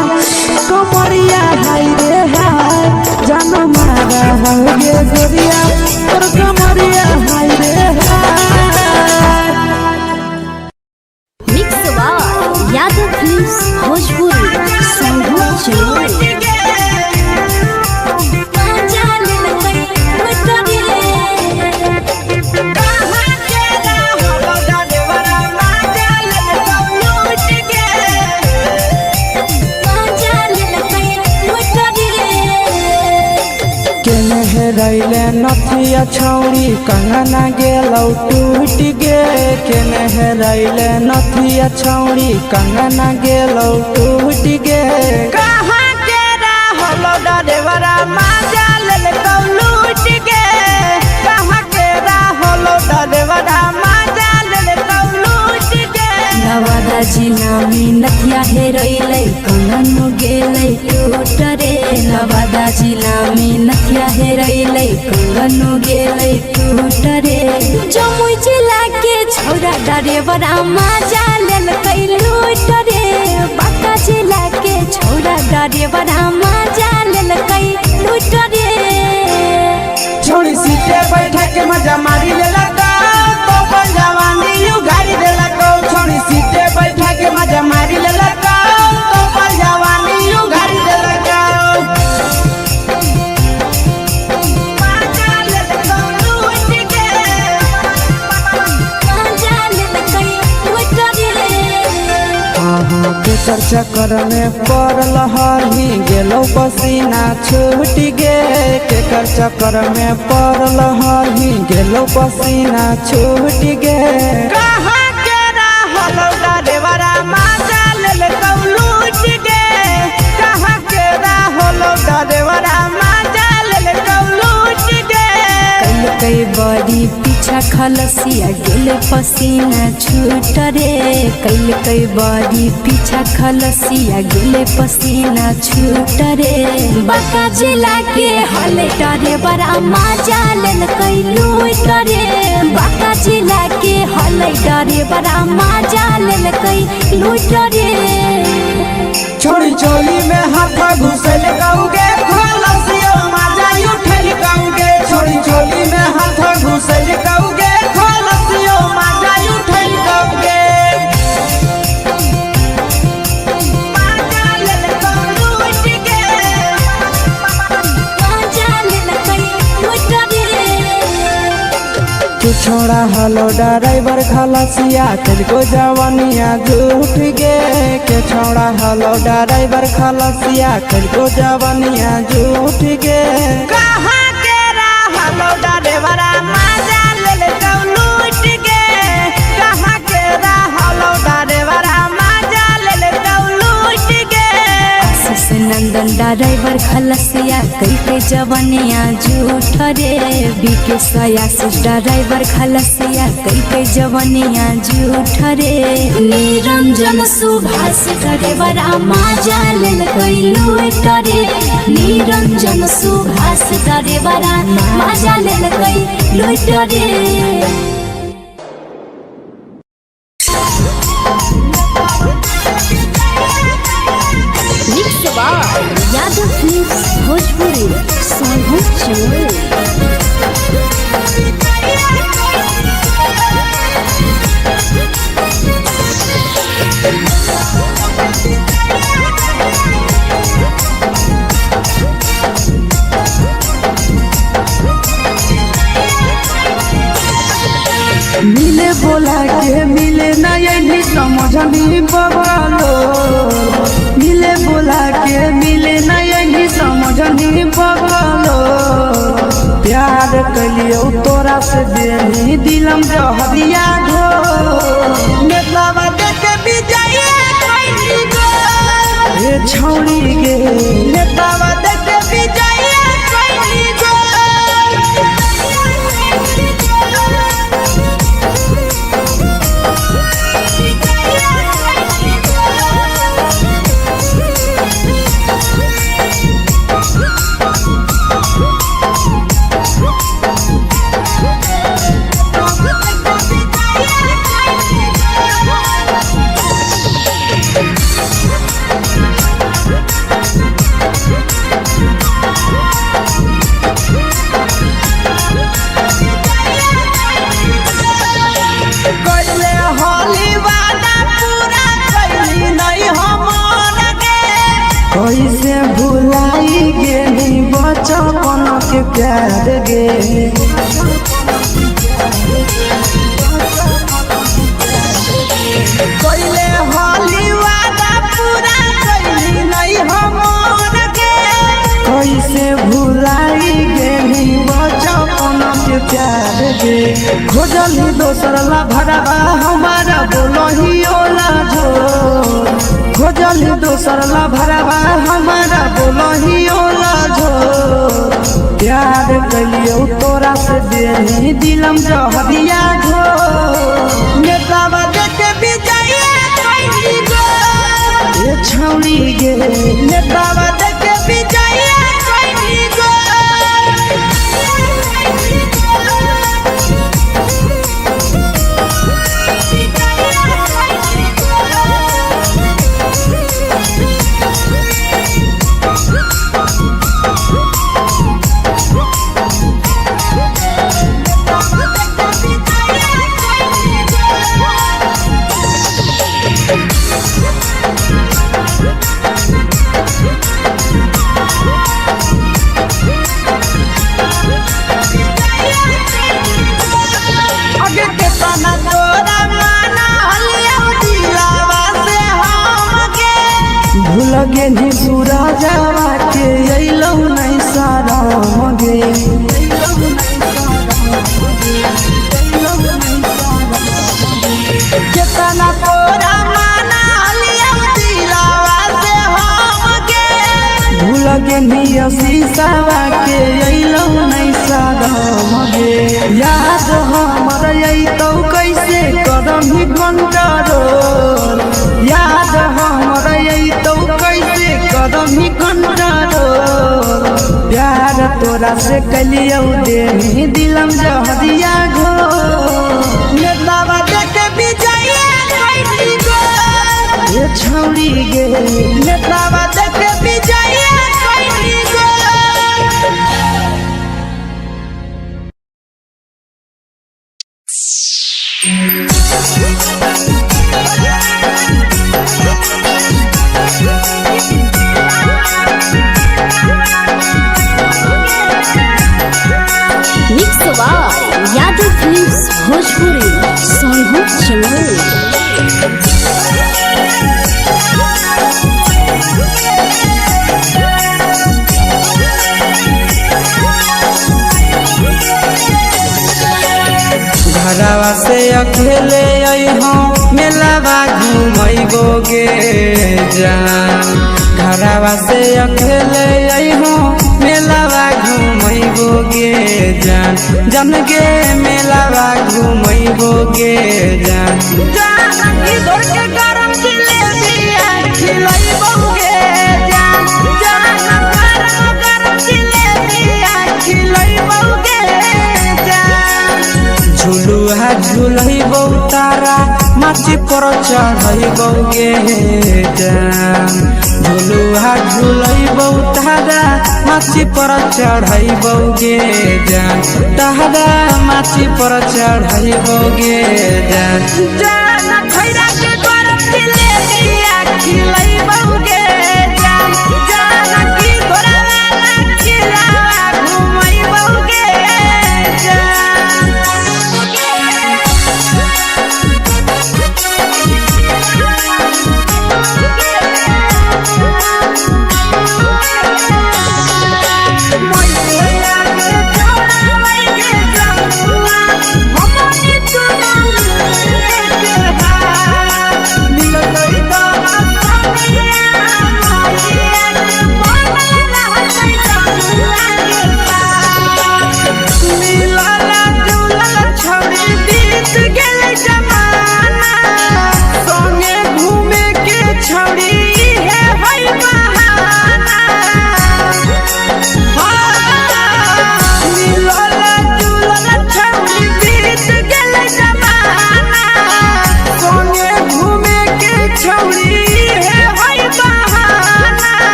कमरिया हाय रे हाय जनमारा होगे गोरिया और कमरिया हाय रे हाय मिक्स वाह यादव फिल्म्स भोजपुरी संगीत चलो रैले नथिया छौड़ी कंगना गेलौ टूट गे केने रैले नथिया छौड़ी कंगना गेलौ टूट गे कहाँ के रहलो डरेवरा माजा लेलकौ लूट गे कहाँ के रहलो डरेवरा माजा लेलकौ लूट गे नवादा जिला में नथिया हेरैलै कंगन गेलै टूट रे नवादा जिला में नथिया हेरैलै कंगन गेलै टूट रे जमुई जिला के छौरा डरेवरा माजा लेलकै लूट रे बांका जिला के छौरा डरेवरा माजा लेलकै लूट रे छोड़ी सीटे बैठा के मजा मारी लेलकौ तो बन जवानी यू गाड़ी देलकौ छोड़ी सीटे बैठा के मजा मारी लेलकौ तो बन जवानी यू गाड़ी देलकौ माजा लेलकौ लूट गे माजा लेलकै लूट रे केकर चक्कर में पड़ल हही गेलौ पसीना छूट गे केकर चक्कर में पड़ल हही गेलौ पसीना छूट गे कहाँ के रहलो डरेवरा माजा लेलकौ लूट गे कहाँ के रहलो डरेवरा माजा लेलकौ लूट गे कई बड़ी पीछा खलसिया गेल पसीना छूट रे कई बड़ी पीछा खलसिया गेल पसीना छूट रे बांका जिला के हले डरे बड़ा माजा लेलकै लूट रे बांका जिला के हले डरे बड़ा माजा लेलकै लूट रे छोड़ी चोली में हाथ घुसल गौगे खलसियो माजा उठल गौगे छोड़ी चोली में हाथ घुसल गौगे खलसियो माजा उठल गौगे माजा लेलकौ लूट गे माजा लेलकै लूट रे के छोड़ा हलो ड्राइवर खलसिया तेलको जवानिया झूठ गे के छोड़ा हलो ड्राइवर खलसिया तेलको जवानिया झूठ गे कहाँ के हलो ड्राइवर मजा ले लूट गे कहाँ के हलो ड्राइवर मजा ले लूट गे नंदन ड्राइवर खलसिया कई के जवनिया झूठ रे बीके सयासी ड्राइवर खलसिया कई के जवनिया झूठ रे निरंजन सुभाष ड्राइवर मजा लेल कई लूट रे निरंजन सुभाष ड्राइवर मजा लेल कई लूट रे यादव फिल्म्स भोजपुरी मिले बोला के मिले ना यही समझनी बगलो मिले बोला के मिले ना यही समझनी बगलो प्यार कलियो तोरा से देनी दिलम जहरिया घो नेतावा देख भी जाइए कोई गो ए छौड़ी गे नेतावा देख भी जाइए कोई गो कैसे भुलाई गेली बचपन के प्यार गे कोइले होली वादा पूरा कैली नहीं हमर के कैसे भुलाई गेली बचपन के प्यार गे खोजली दोसर ला भरवा हमारा बोलही ओला जो खोजली दोसर ला भरवा हमारा बोलही ओला जो प्यार कलियो तोरा से देनी दिलम जहरिया घो नेतावा देख भी जाइए कोई गो ए छौड़ी गे नेतावा देख भी जाइए कोई गो भूल गेली सूरजवा के अइलौ नहीं सारा गे केतना तोरा माना लिया दिलावा से हम के भूल गेली शीशावा के अइलौ नहीं सारा गे याद हमर अइतौ कैसे करम कंट्रोल याद हमर अइतौ कैसे करम कंट्रोल प्यार तोरा से कलियो देनी दिलम जहरिया घो नेतावा देख भी जाइए कोई गो ए छौड़ी गे नेतावा देख भी जाइए कोई गो मिक्स यादव फिल्म्स घरवा से अकेले अइहो मेलावा घूमैबोगे जान। घरवा से अकेले अइहो मेलावा घूमैबोगे जान। जन गे मेलावा घूमैबोगे जान। जान की दौड़ के गरम जिलेबिया खिलैबोगे जान। जान गरम जिलेबिया खिलैबोगे जान। झुलुहा झुलैबो तारा माची पर चढ़ैबोगे जान। झुलुहा झुलैबो तारा माची पर चढ़ैबोगे जान। तारा माची पर चढ़ैबोगे जान। जान खैरा के गरम जिलेबिया खिलैबोगे जान। जान की घोड़ा खिलावा घुमैबोगे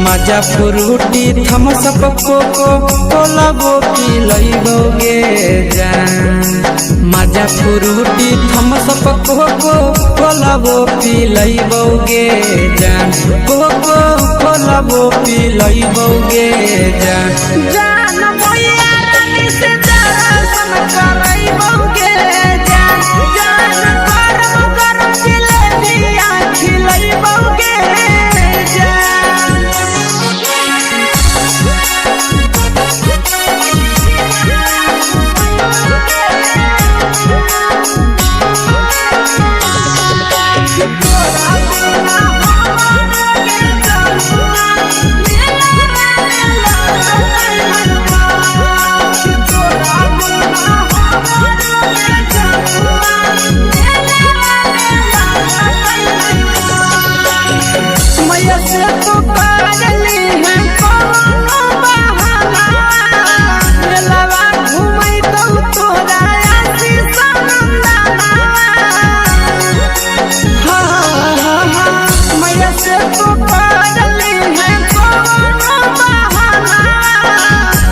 मजा फ्रूटी थम्स अप कोको कोला वो पिलैबोगे जान। मजा फ्रूटी थम्स अप कोको कोला वो पिलैबोगे जान। कोको कोला वो पिलैबोगे जान। जान भैया रानी से दर्शन करैबोगे जान। जान गरम गरम जिलेबिया खिलैबोगे जान। मैया से तो पागली है कोनो बहाना। मेलावा घूमै तो तोरा आशीष नंदना। मैया से तो पागली है कोनो बहाना।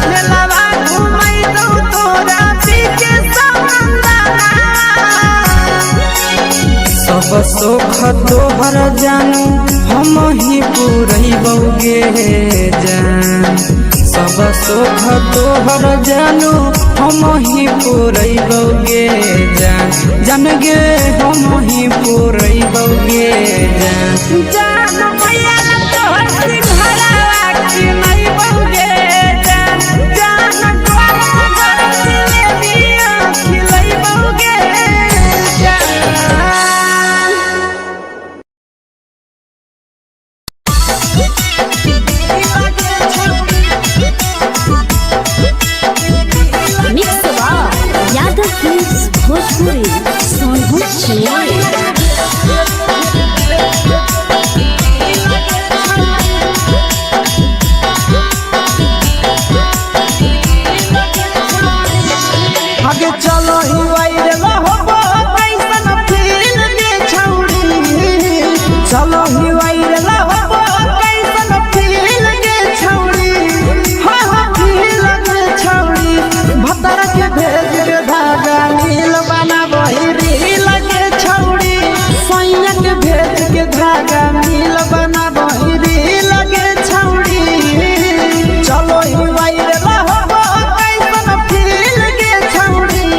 मेलावा घूमै तो तोरा पीछे नंदना। सब सुख तोहर जानू हम ही पुरैबोगे जान। सब सुख तोहर जानू हम ही पुरैबोगे जान। जन गे हम ही पुरैबोगे जान। जान भैया तोहर सिंघाड़ा खिलैबोगे जान। जान गरम गरम जिलेबिया खिलैबोगे जान। Mix Yadav films Bhojpuri Sonbhadra Chennai. आगे चलो ही वायरल होबो कैसन फील के छौड़ी। चलो ही वायरल होबो कैसन फील के छौड़ी। हाँ फील के छौड़ी। भतर के भेज के धागा नील बनाबो रील के छौड़ी। सैया के भेज के धागा नील बनाबो रील के छौड़ी। चलो ही वायरल होबो कैसन फील के छौड़ी।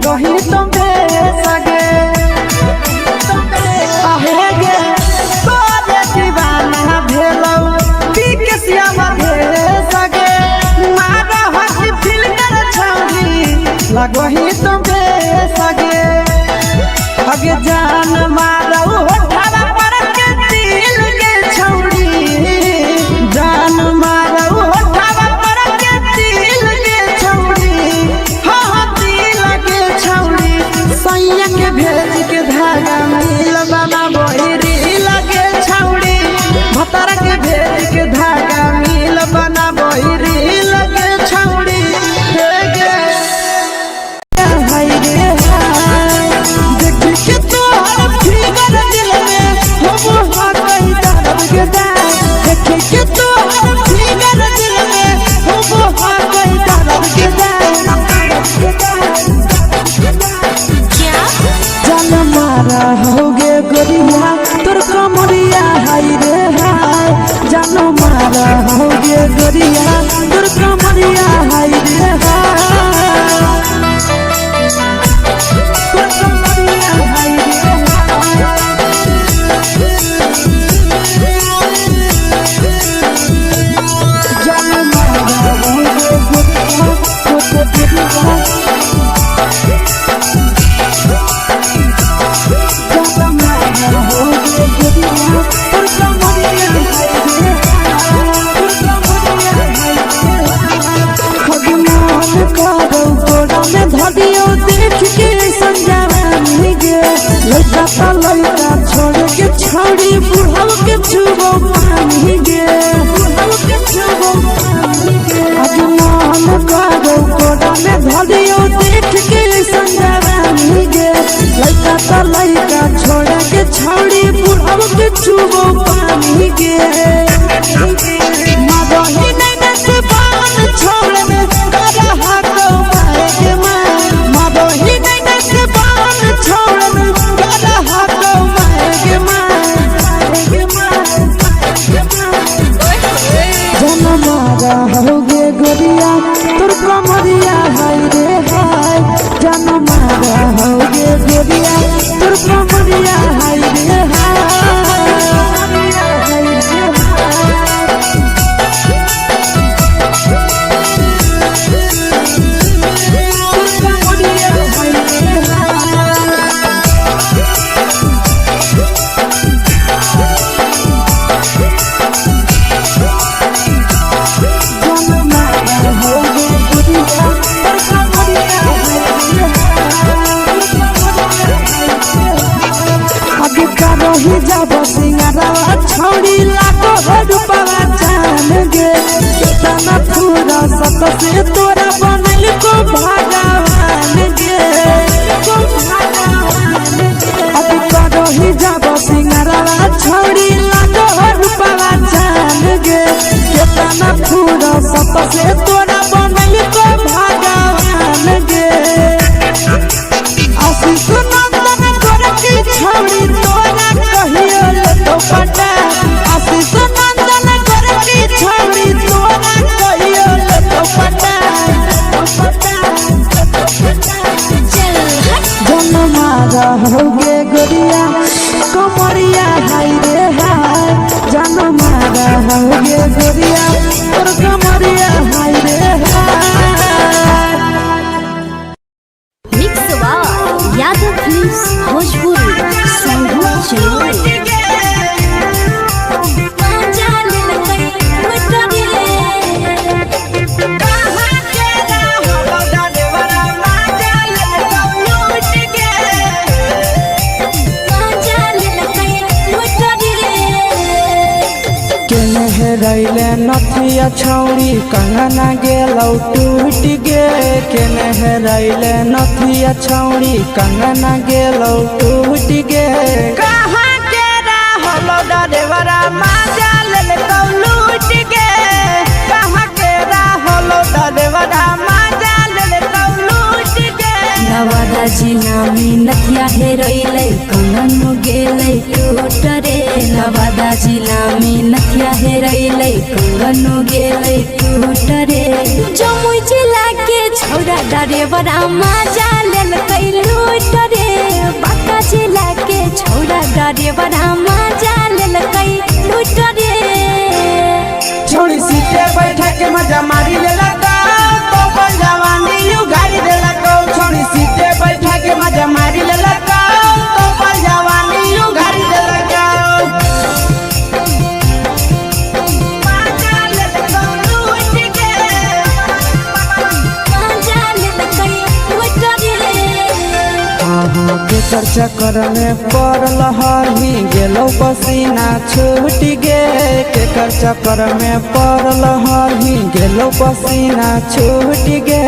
लगही तुम्हे सगे आहे गे तोरे दीवाना भेलौ पी के सियामा भे सगे मारा हसी फिल कर छौरी लगही तुम्हे सगे अगे जान मारौ होठवा पर के दिल के छौरी जान मारौ होठवा पर के दिल के छौरी हाँ दिल के छौरी सैया के भेज के धागा मिल बना बहिरी लगे छौरी भतर के भेज के धागा मिल बना बहिरी लगे छौरी हे गे हाय रे हाय देख के तोहर फिगर दिल में हो हाथ दर्द के दाग देख के तोहर फिगर दिल में हो हाथ दर्द के जान मारा होगे गोरिया तोर कमरिया हाय रे हाय जान मारा होगे गोरिया तोर कमरिया हाय रे हाय तोर कमरिया हाय रे जान मारा होगे गोरिया तोर कमरिया धदियो देख के संजानी गे लड़का ता लड़का छोड़ के छौड़ी बुढ़ाव के छुबो पानी गे बुढ़ाव के छुबो पानी गे अजमान कागो कोड़ा में धदियो देख के संजानी गे लड़का ता लड़का छोड़ के छौड़ी बुढ़ाव के छुबो पानी गे मादही नहीं से बान छोड़ में करा हाथों मारे के मादही नहीं से बान छोड़ में करा हाथों मारे के जन मारा होगे गोरिया तोर कमरिया हाय रे हाय जन मारा होगे गोरिया तोर कमरिया हाय रे हाय रही जब सिंगारा छौड़ी लाखो रुपया जान गे कितना पूरा सत से तोरा बनल को भगवान गे अभी रही जब सिंगारा छौड़ी लाखो रुपया जान गे कितना पूरा सत से तोरा बनल को भगवान गे आशीष नंदन गोरखी छौड़ी तोरा कहियो ले तो पटा आशीष नंदन गोरखी छौड़ी तोरा कहियो ले तो पटा जन मारा होगे गोरिया कमरिया हाय रे हाय जन मारा होगे गोरिया तोर कमरिया हाय रे हाय mix by Yadav films Bhojpuri Sangeet चलो रैले नथिया छौड़ी कंगना गेलौ टूट गे केने रैले नथिया छौड़ी कंगना गेलौ टूट गे कहाँ के रहलो डरेवरा माजा लेलौ लूट गे कहाँ के रहलो डरेवरा माजा लेलौ लूट गे नवादा जिला में नथिया हेरैलै कंगन गेलै टूट रे नवादा जिला में नथिया हेरैलै कंगन गेलै टूट रे जमुई जिला के छौड़ा ड्राइवरा मजा लेल कैलू रे बाका जिला के छौड़ा ड्राइवरा मजा लेल कैलू रे छोड़ी सीटे बैठा के मजा मारी लेला का तो पर जवानी यू गाड़ी देला को छोड़ी सीटे बैठा के मजा मारी लेला का तो पर जवानी यू गाड़ी देला का केकर चक्कर में पड़ल हही गेलो पसीना छूट गे केकर चक्कर में पड़ल हही गेलो पसीना छूट गे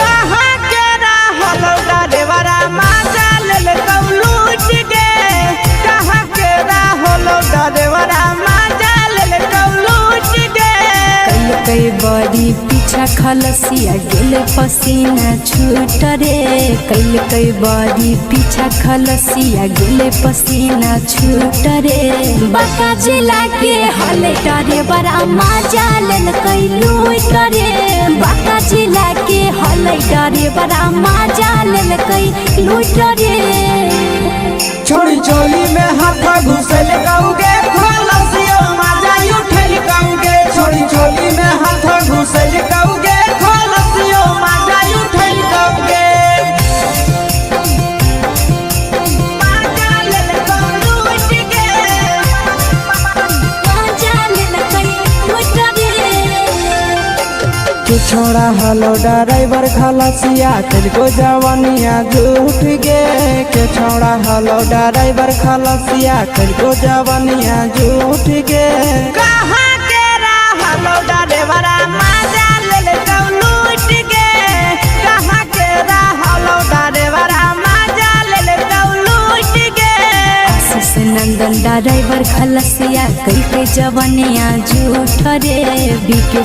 कहाँ के रहल ड्राइवरा मजा लेल लूट गे कहाँ के रहल ड्राइवरा मजा लेल लूट गे कई बड़ी पीछा खलसिया गेल पसीना छूट रे कई बड़ी पीछा खलसिया गेल पसीना छूट रे बाका जिला के हले डरे बड़ा मजा लेल कैलू रे बाका जिला के हले डरे बड़ा मजा लेल कैलू रे छोड़ी चोली में हाथ घुसल गाऊगे खलसियो मजा उठल गाऊगे छोड़ी चोली में हाथ घुसल गाऊगे खलसियो मजा उठल गाऊगे मजा लेल लूट गे मजा लेल कैलू रे के छोड़ा हलो ड्राइवर खलसिया तेलको जवानिया झूठ गे के छोड़ा हलो ड्राइवर खलसिया तेलको जवानिया झूठ गे कहाँ के रहल ड्राइवरा मजा लेल लूट गे कहाँ के रहल ड्राइवरा मजा लेल लूट गे आशीष नंदन ड्राइवर खलसिया कई जवानिया झूठ रे बीके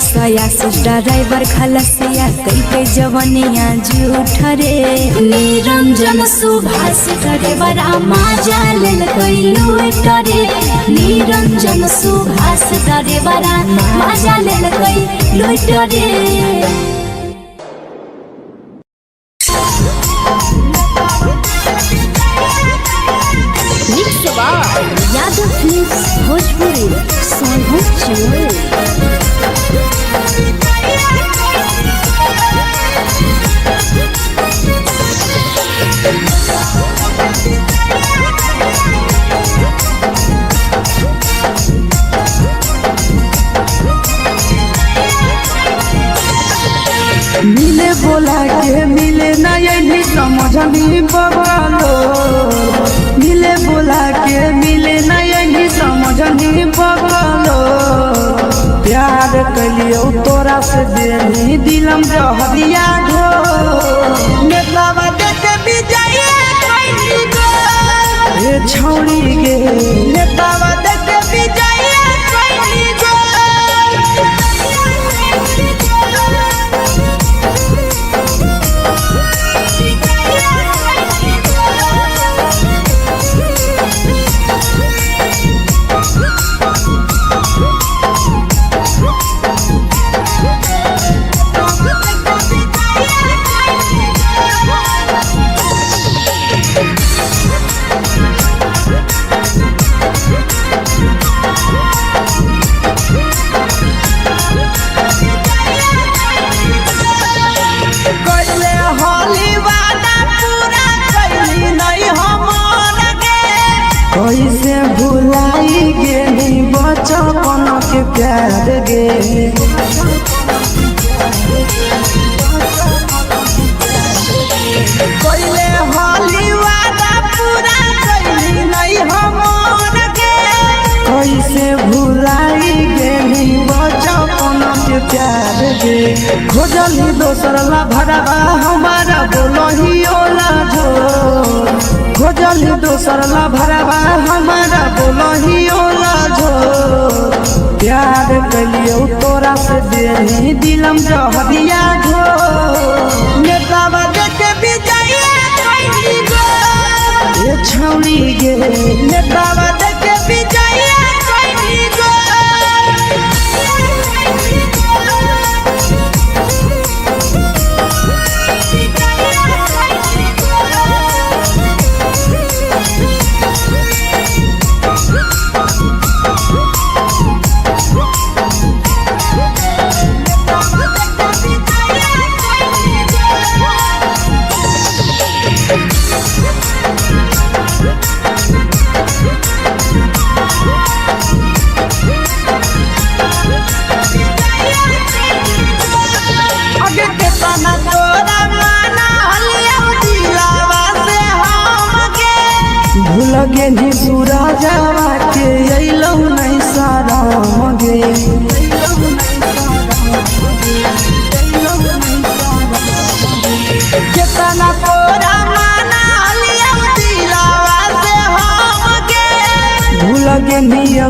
आशीष ड्राइवर खलसिया कई जवानिया झूठ रे निरंजन सुभाष ड्राइवरा मजा लेल कैलू रे निरंजन सुभाष ड्राइवरा मजा लेल कैलू रे यादव फिल्म्स भोजपुरी सोनू चोर मिले बोला के मिले नहीं समझनी बगलो मिले बोला के मिले नहीं समझनी बगलो प्यार कलियो तोरा से देनी दिलम जहरिया ढो नेतवा देख विजय कैली गो ये छौड़ी गे नेतवा देख विजय कैली गो कैसे भुलाई गेली बचपन के प्यार गे कोइले होली वादा पूरा कैली नहीं हमन के कैसे भुलाई गेली बचपन के प्यार गे खोजली दोसर ला भरवा हमारा बोलही ओला झो खोजली दोसर ला भरवा हमारा बोलही ओला झो प्यार कलियो तोरा से देनी दिलम जहरिया झो नेतवा देख विजय कैली गो ये छौड़ी गे नेतवा देख विजय कैली गो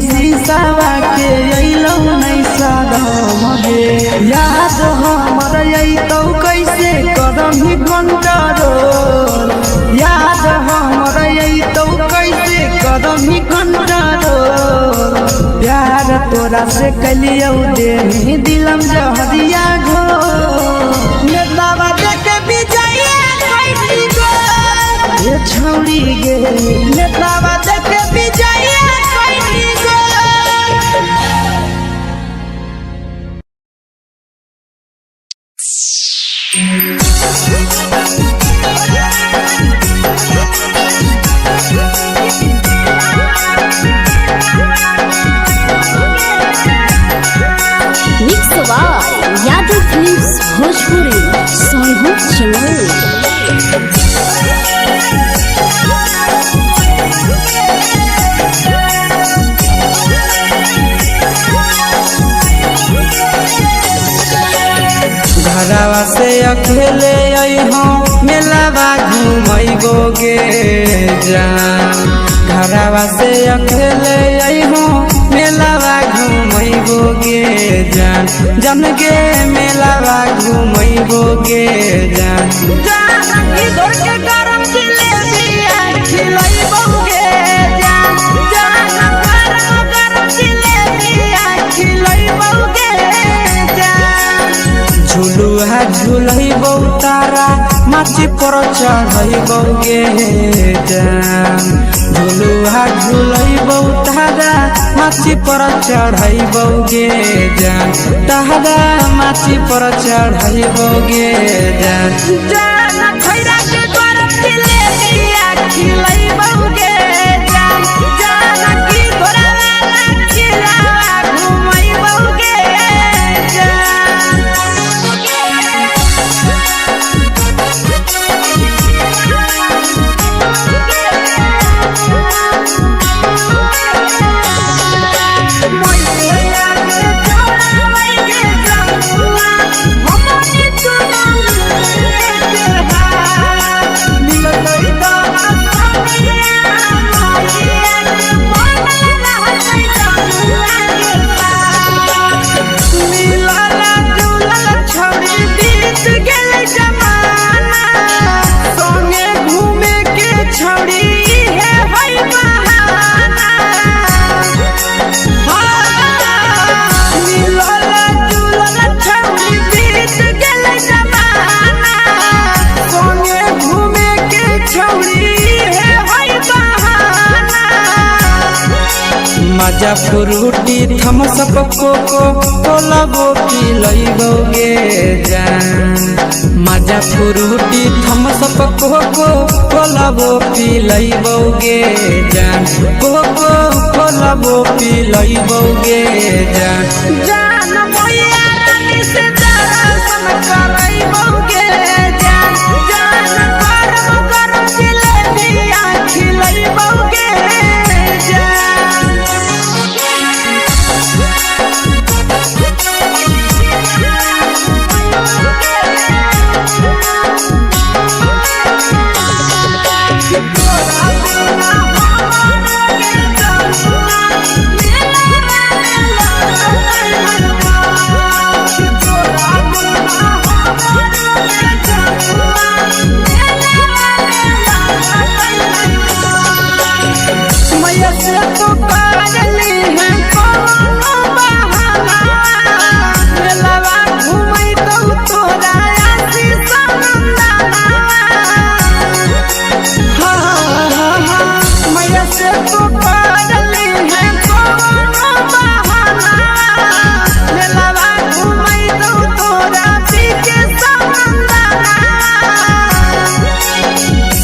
शीशावा के अइलौ नहीं सादम गे याद हमर अइतौ कैसे करही कंट्रोल याद हमर अइतौ कैसे करही कंट्रोल प्यार तोरा से कलियौ देनी दिलम जहरिया घो नेतावा देखे विजया कैसी गो ये छौड़ी गे नेतावा देखे विजया कैसी गो mix by Yadav films Bhojpuri Sonu channel. घरवा से अकेले अइहो मेलावा घूमैबो गे जान घरवा से अकेले अइहो मेलावा घूमैबो गे जान जन गे मेलावा घूमैबो गे जान जान इधर के गरम जिलेबिया खिलैबो गे जान जान गरम जिलेबिया खिलैबो गे जान झुलुहा झुलैबो तारा माची पर चढ़ैबो गे जान झुलुहा झुलैबो तारा माची पर चढ़ैबो गे जान तारा माची पर चढ़ैबो गे जान जान खैरा के गरम जिलेबिया खिलैबो गे जान जान की घोड़ावाला खिलावा घुमैबो गे जान मजा फ्रूटी थम्सअप कोको कोलाबो पिलैबो गे जान मजा फ्रूटी थम्सअप कोको कोलाबो पिलैबो गे जान कोको कोलाबो पिलैबो गे जान जान मोया रानी से दर्शन करैबो गे जान जान गरम गरम जिलेबिया खिलैबो गे जान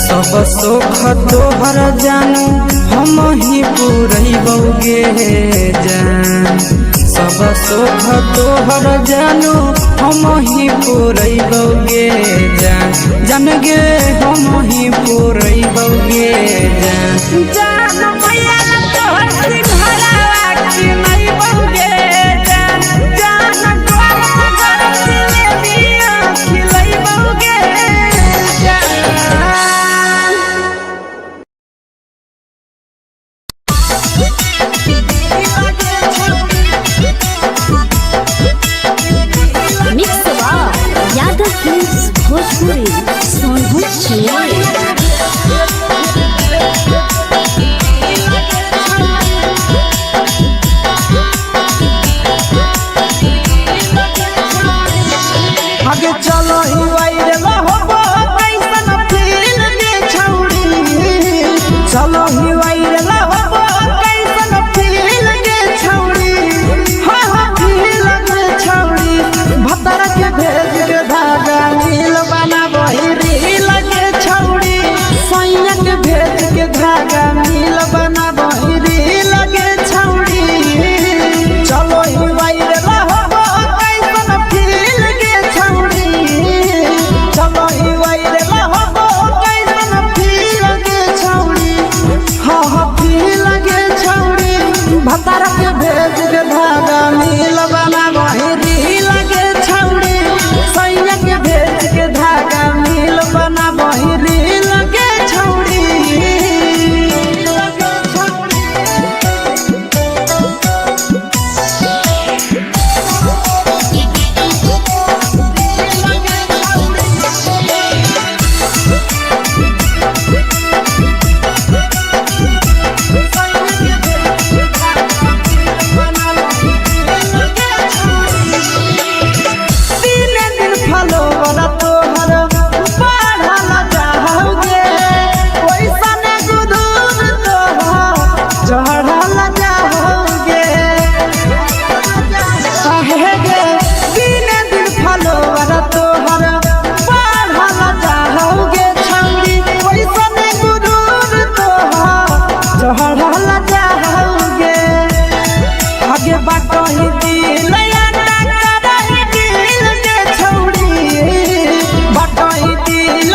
सब सुख तोहर जानू हम ही पूरैबो गे जान सब सुख तोहर जानू हम ही पूरैबो गे जान जान गे हम ही पूरैबो गे जान जान मैया तोहर सिंघरावा खिलैबो गे जान जान गरम गरम जिलेबिया खिलैबो गे जान बटही दिल करही दिल के छौड़ी बटही दिल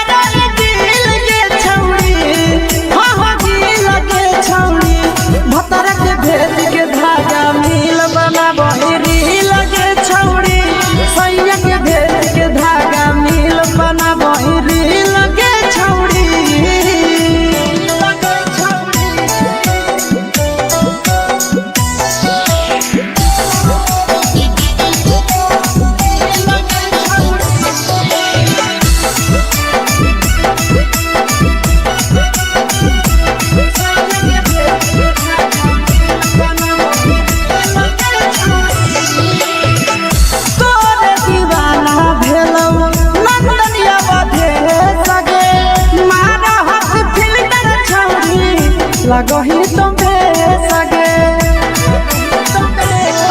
करही दिल के छौड़ी हाँ दिल के छौड़ी भतर के भेद के धागा मिल बना बहिरी लगे छौड़ी सैया के भेद के धागा मिल बना बहिरी लगे छौड़ी लगही तुम्हे सगे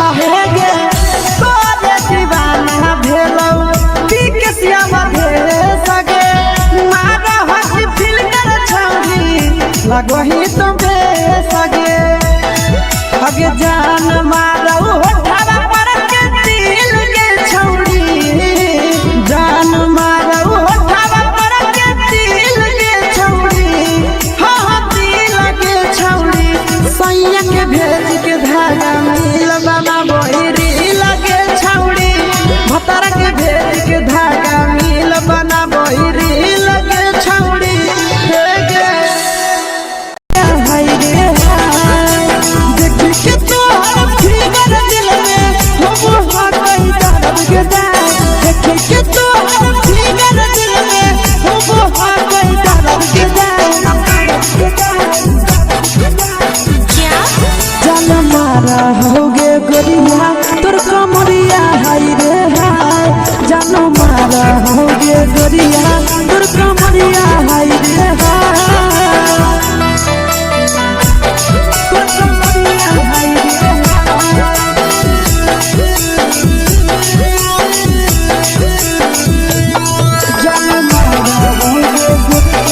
आहे गे तोरे दीवाना भेलौ बिकसिया बधे सगे मारा हसी फिल्टर छौरी लगही तुम्हे सगे हगे जान मारौ होठवा पर के दिल के छौरी जान मारौ होठवा पर के दिल के छौरी सैया के भेज के धागा मिल बना बहिरी लगे छौड़ी भतर के भेज के धागा मिल बना बहिरी लगे छौड़ी देखी के तोहर फिगर दिल में हम कहीं दर्द के जाए देखी के तोहर फिगर दिल में हम कहीं दर्द के जाए जान मारा होगे गोरिया तोर कमरिया हाय रे हाय जान मारा होगे गोरिया तोर कमरिया हाय रे हाय तोर कमरिया हाय रे जान मारा होगे गोरिया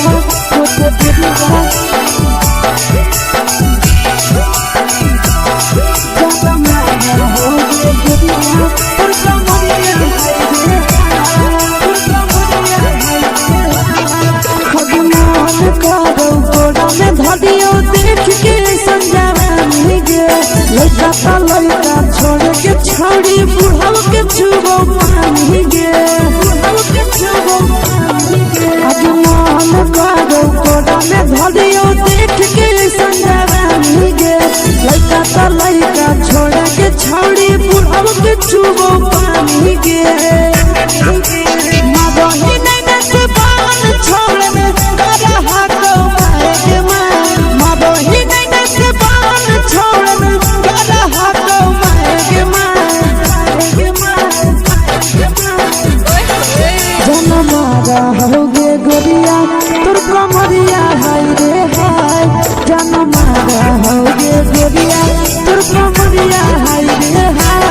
तोर कमरिया लड़का छोड़ के छौड़ी बुढ़ाव के छुबो पानी गे आज मन करो कोड़ा में धरियो देख के संजवानी गे लड़का छोड़ के छौड़ी बुढ़ाव के छुबो पानी गे मगही नहीं से बान छोड़ में करा हाथो माए के मां मगही नहीं से बान छोड़ में करा हाथो माए के मां जन मारा होगे गोरिया तोर कमरिया हाय रे हाय जन मारा होगे गोरिया तोर कमरिया हाय रे हाय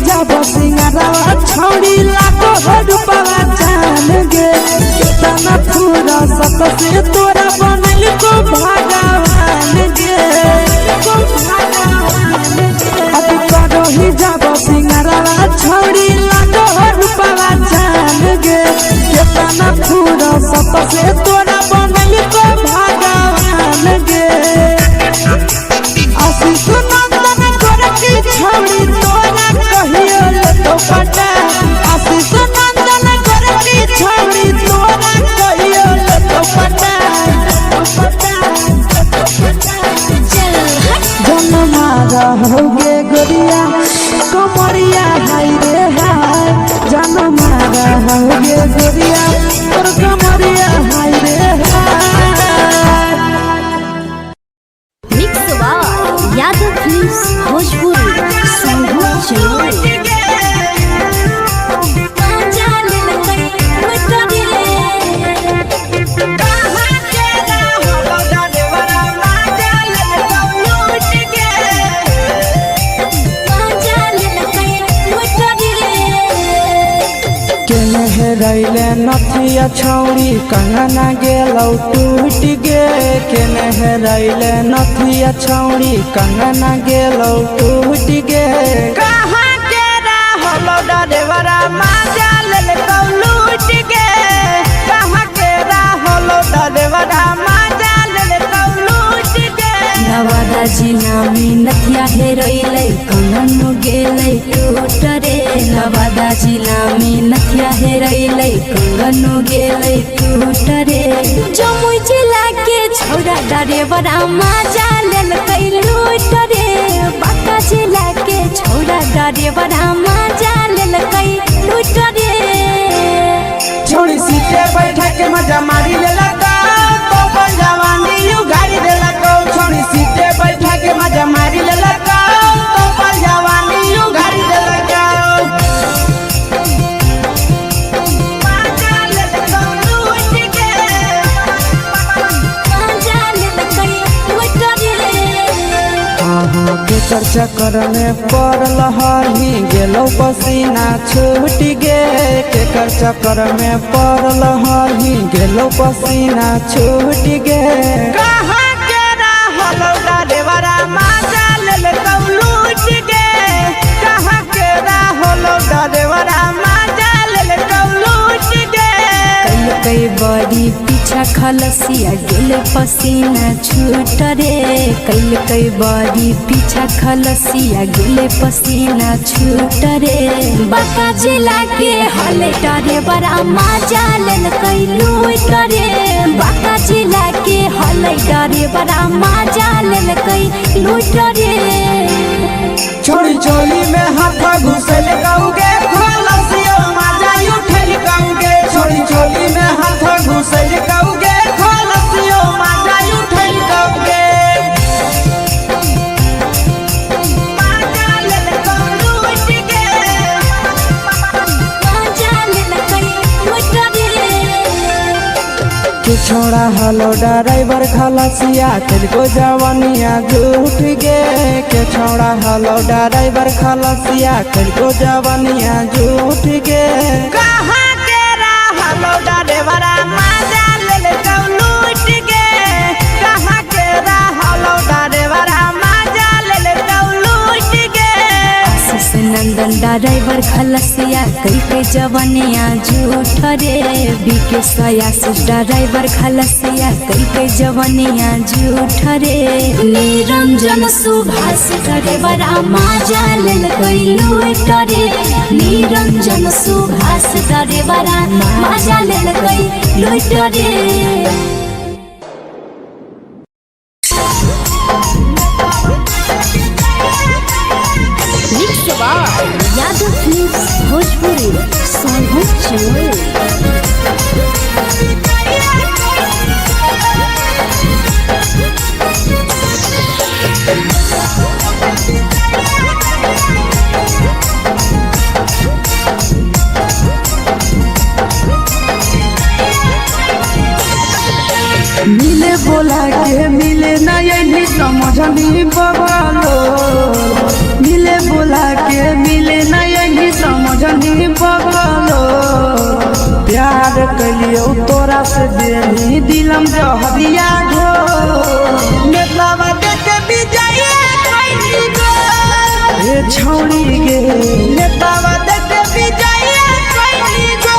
जब सिंगारा छौड़ी लाखो रुपया जान गे कितना पूरा सत से तोरा बनल को भगवान गे अब करो ही जब सिंगारा छौड़ी लाखो रुपया जान गे कितना पूरा सत से तोरा बनल को भगवान गे आशीष नंदन गोरखी छौड़ी तोरा कहियो तो पटा आशीष नंदन गोरखी छौड़ी तोरा कहियो तो पटा जन हेरैले नथिया छौरी कंगना गेलौ टूट गे केने हेरैले नथिया छौरी कंगना गेलौ टूट गे कहाँ के रहलो डरेवरा माजा लेल कौ लूट गे कहाँ के रहलो डरेवरा माजा लेल कौ लूट गे नवादा जिला में नथिया हेरैले कंगन गेलै टूट रे नवादा जिला में नथिया हेरैले कंगन गेलै टूट रे जमुई जिला के छौरा डरेवरा माजा लेल कै लूट रे बांका जिला के छौरा डरेवरा माजा लेल कै लूट रे छोड़ी सीटे बैठा के मजा मारी लेला तो अपन जवानी यू गाड़ी देला को छोड़ी सीटे बैठा के मजा मारी लेला तो अपन जवानी यू गाड़ी देला को माजा लेल कौ लूट गे माजा लेल कै लूट रे केकर चक्कर में पड़ल हही गेलौ पसीना छूट गे केकर चक्कर में पड़ल हही गेलौ पसीना छूट गे कहाँ के रहलो डरेवरा माजा लेल कौ लूट गे कहाँ के रहलो डरेवरा माजा लेल कौ लूट गे कई बड़ी पीछा खलसिया गेल पसीना छूट रे कई बड़ी पीछा खलसिया गेल पसीना छूट रे बांका जिला के हले डरे बड़ा माजा लेल कई लूट रे बांका जिला के हले डरे बड़ा माजा लेल कई लूट रे छोड़ी चोली में हाथ घुसल गाऊंगे खलसियो माजा उठल गाऊंगे छोड़ी चोली में हाथ घुसल गाऊंगे खलसियो माजा उठल गाऊंगे माजा लेल कौ लूट गे माजा लेल कई लूट रे के छोड़ा हलो ड्राइवर खलसिया तेलको जवानिया झूठ गे के छोड़ा हलो ड्राइवर खलसिया तेलको जवानिया झूठ गे कहाँ के रहलो डरेवरा माजा लेल कौ लूट गे कहाँ के रहलो डरेवरा माजा लेल कौ लूट गे आशीष नंदन ड्राइवर खलसिया कई जवनिया झूठ रे बीके आशीष ड्राइवर खलसिया कई जवनिया झूठ रे निरंजन सुभाष ड्राइवरा माजा लेल कई लूट रे निरंजन सुभाष ड्राइवरा माजा लेल कई लूट रे यादव फिल्म्स भोजपुरी सोनू चोर मिले बोला के मिले ना यही समझनी बवालो मिले बोला के मिले ना यही समझनी बवालो प्यार कलियो तोरा से देनी दिलम जहरिया घो नेतावा देखे विजय कैली गो ए छौड़ी गे नेतावा देखे विजय कैली गो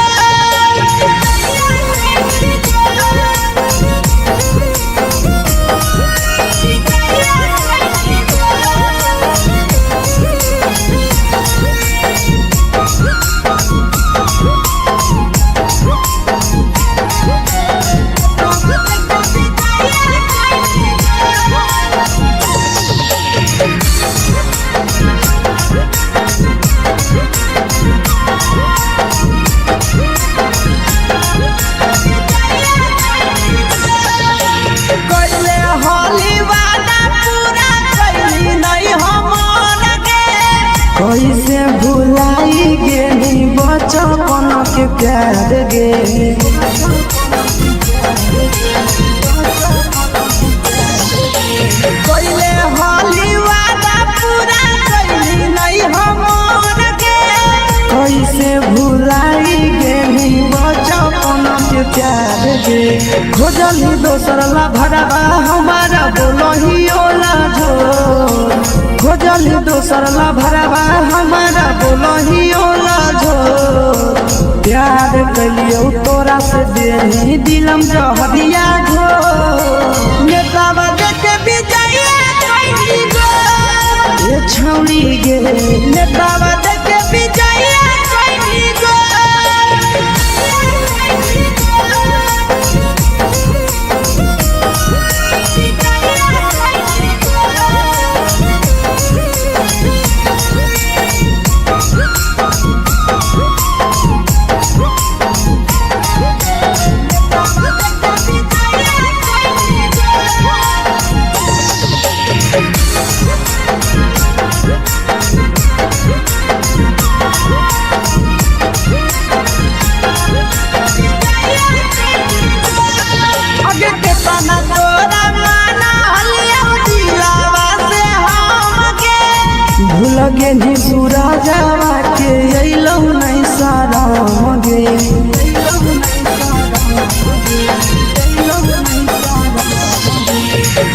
कैले होली वादा पूरा कैली नहीं हमन गे कैसे भुलाई गेली बचपन के प्यार गे कैले होली वादा पूरा कैली नहीं हमन गे कैसे भुलाई गेली प्यार गे खोजली दोसर ला भरवा हमारा बोलही ओला झोर खोजली दोसर ला भरवा हमारा बोलही ओला झोर प्यार कलियो तोरा से देही दिलम जहरिया घोर नेतावा देखे विजया कैली गो ये छौड़ी गे नेतावा देखे विजया कैली गो लगे नी पूरा जावा के अइलौ नहीं सारा गे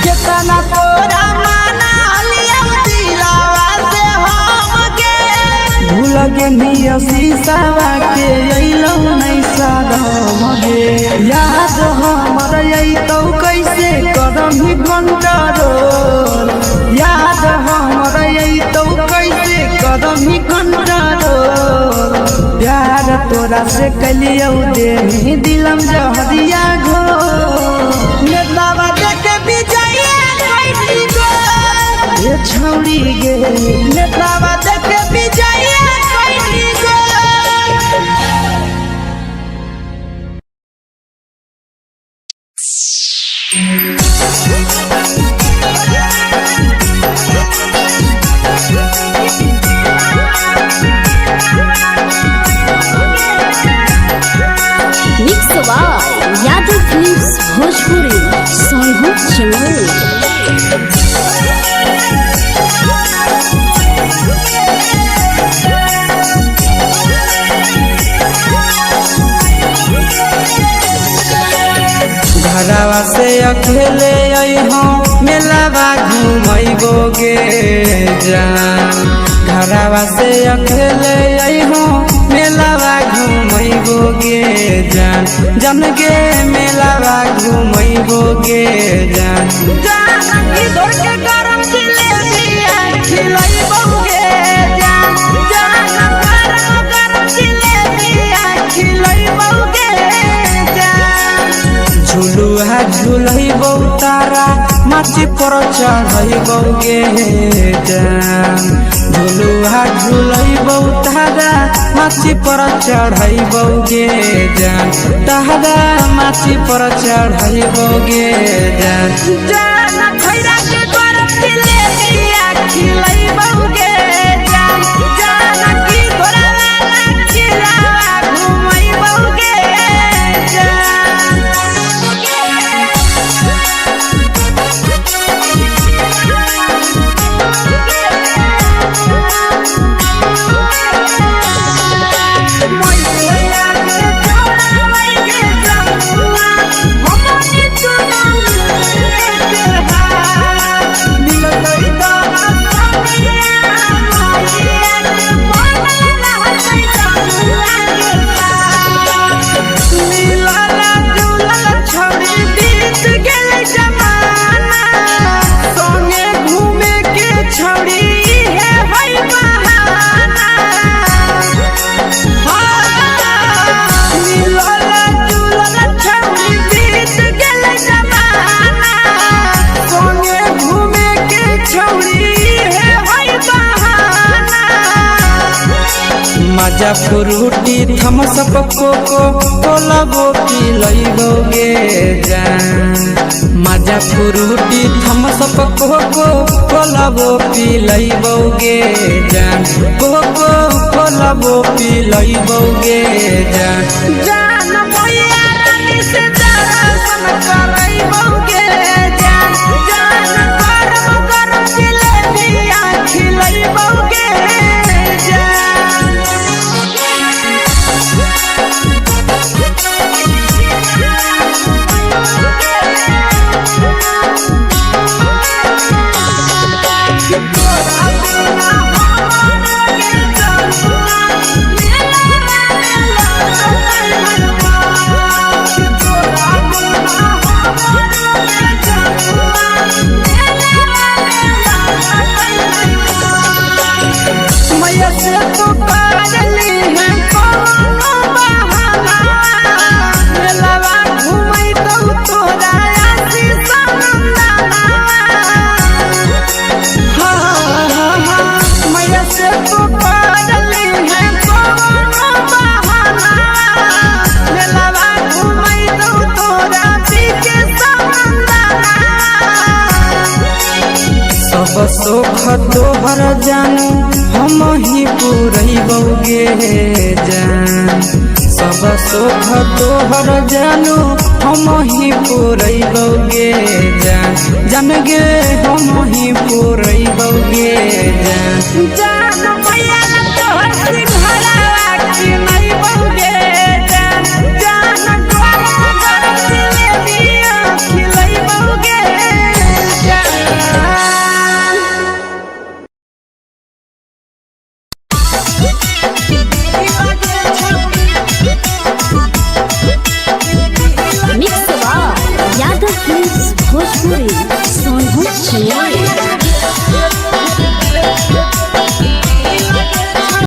केतना तोरा माना लिया दिलावा से हम गे भूल गे नी शीशावा के अइलौ नहीं सारा गे याद हमर अइतौ कैसे करम कंट्रोल याद हमर अइतौ कैसे करम कंट्रोल प्यार तोरा से कलियौ देही दिलम जहरिया घो नेतावा देखे विजया कैली गो ये छौड़ी गे नेतावा देखे विजया कैली गो यादव फिल्म्स भोजपुरी सोनू चमोली घरवा से अकेले अइहों मेलावा घूमैबो गे जान घरवा से अकेले अइहों मेलावा घूमैबो गे जान जन गे मेलावा घूमैबो गे जान जान की दौड़ के गरम जिलेबिया खिलैबो गे जान जान गरम जिलेबिया खिलैबो गे जान झुलुहा झुलैबो तारा माची पर चढ़ैबो गे जान झुलुहा झुलैबो तारा माची पर चढ़ैबो गे जान तारा माची पर चढ़ैबो गे जान जान खैरा के गरम जिलेबिया खिलैबो गे जान जान की तोरा वाला खिलावा घुमैबो गे जान मजा फ्रूटी थम्स अप कोको कोला पी लइबो गे जान मजा फ्रूटी थम्स अप कोको कोला पी लइबो गे जान कोको कोला पी लइबो गे जान जान मोया रानी से दर्शन करइबो गे जान जान गरम गरम जिलेबिया खिलइबो गे जान तोहर जानू हम ही पुरैबौगे जान सब सुख तोहर जानू हम ही पुरैबौगे जान जान गे हम ही पुरैबौगे जान जान मैया तोहर सिंघरावा की नहीं बौगे जान जान गोर जिलेबिया खिलाई बौगे जान मिक्स यादव फिल्म्स भोजपुरी सोनभद्र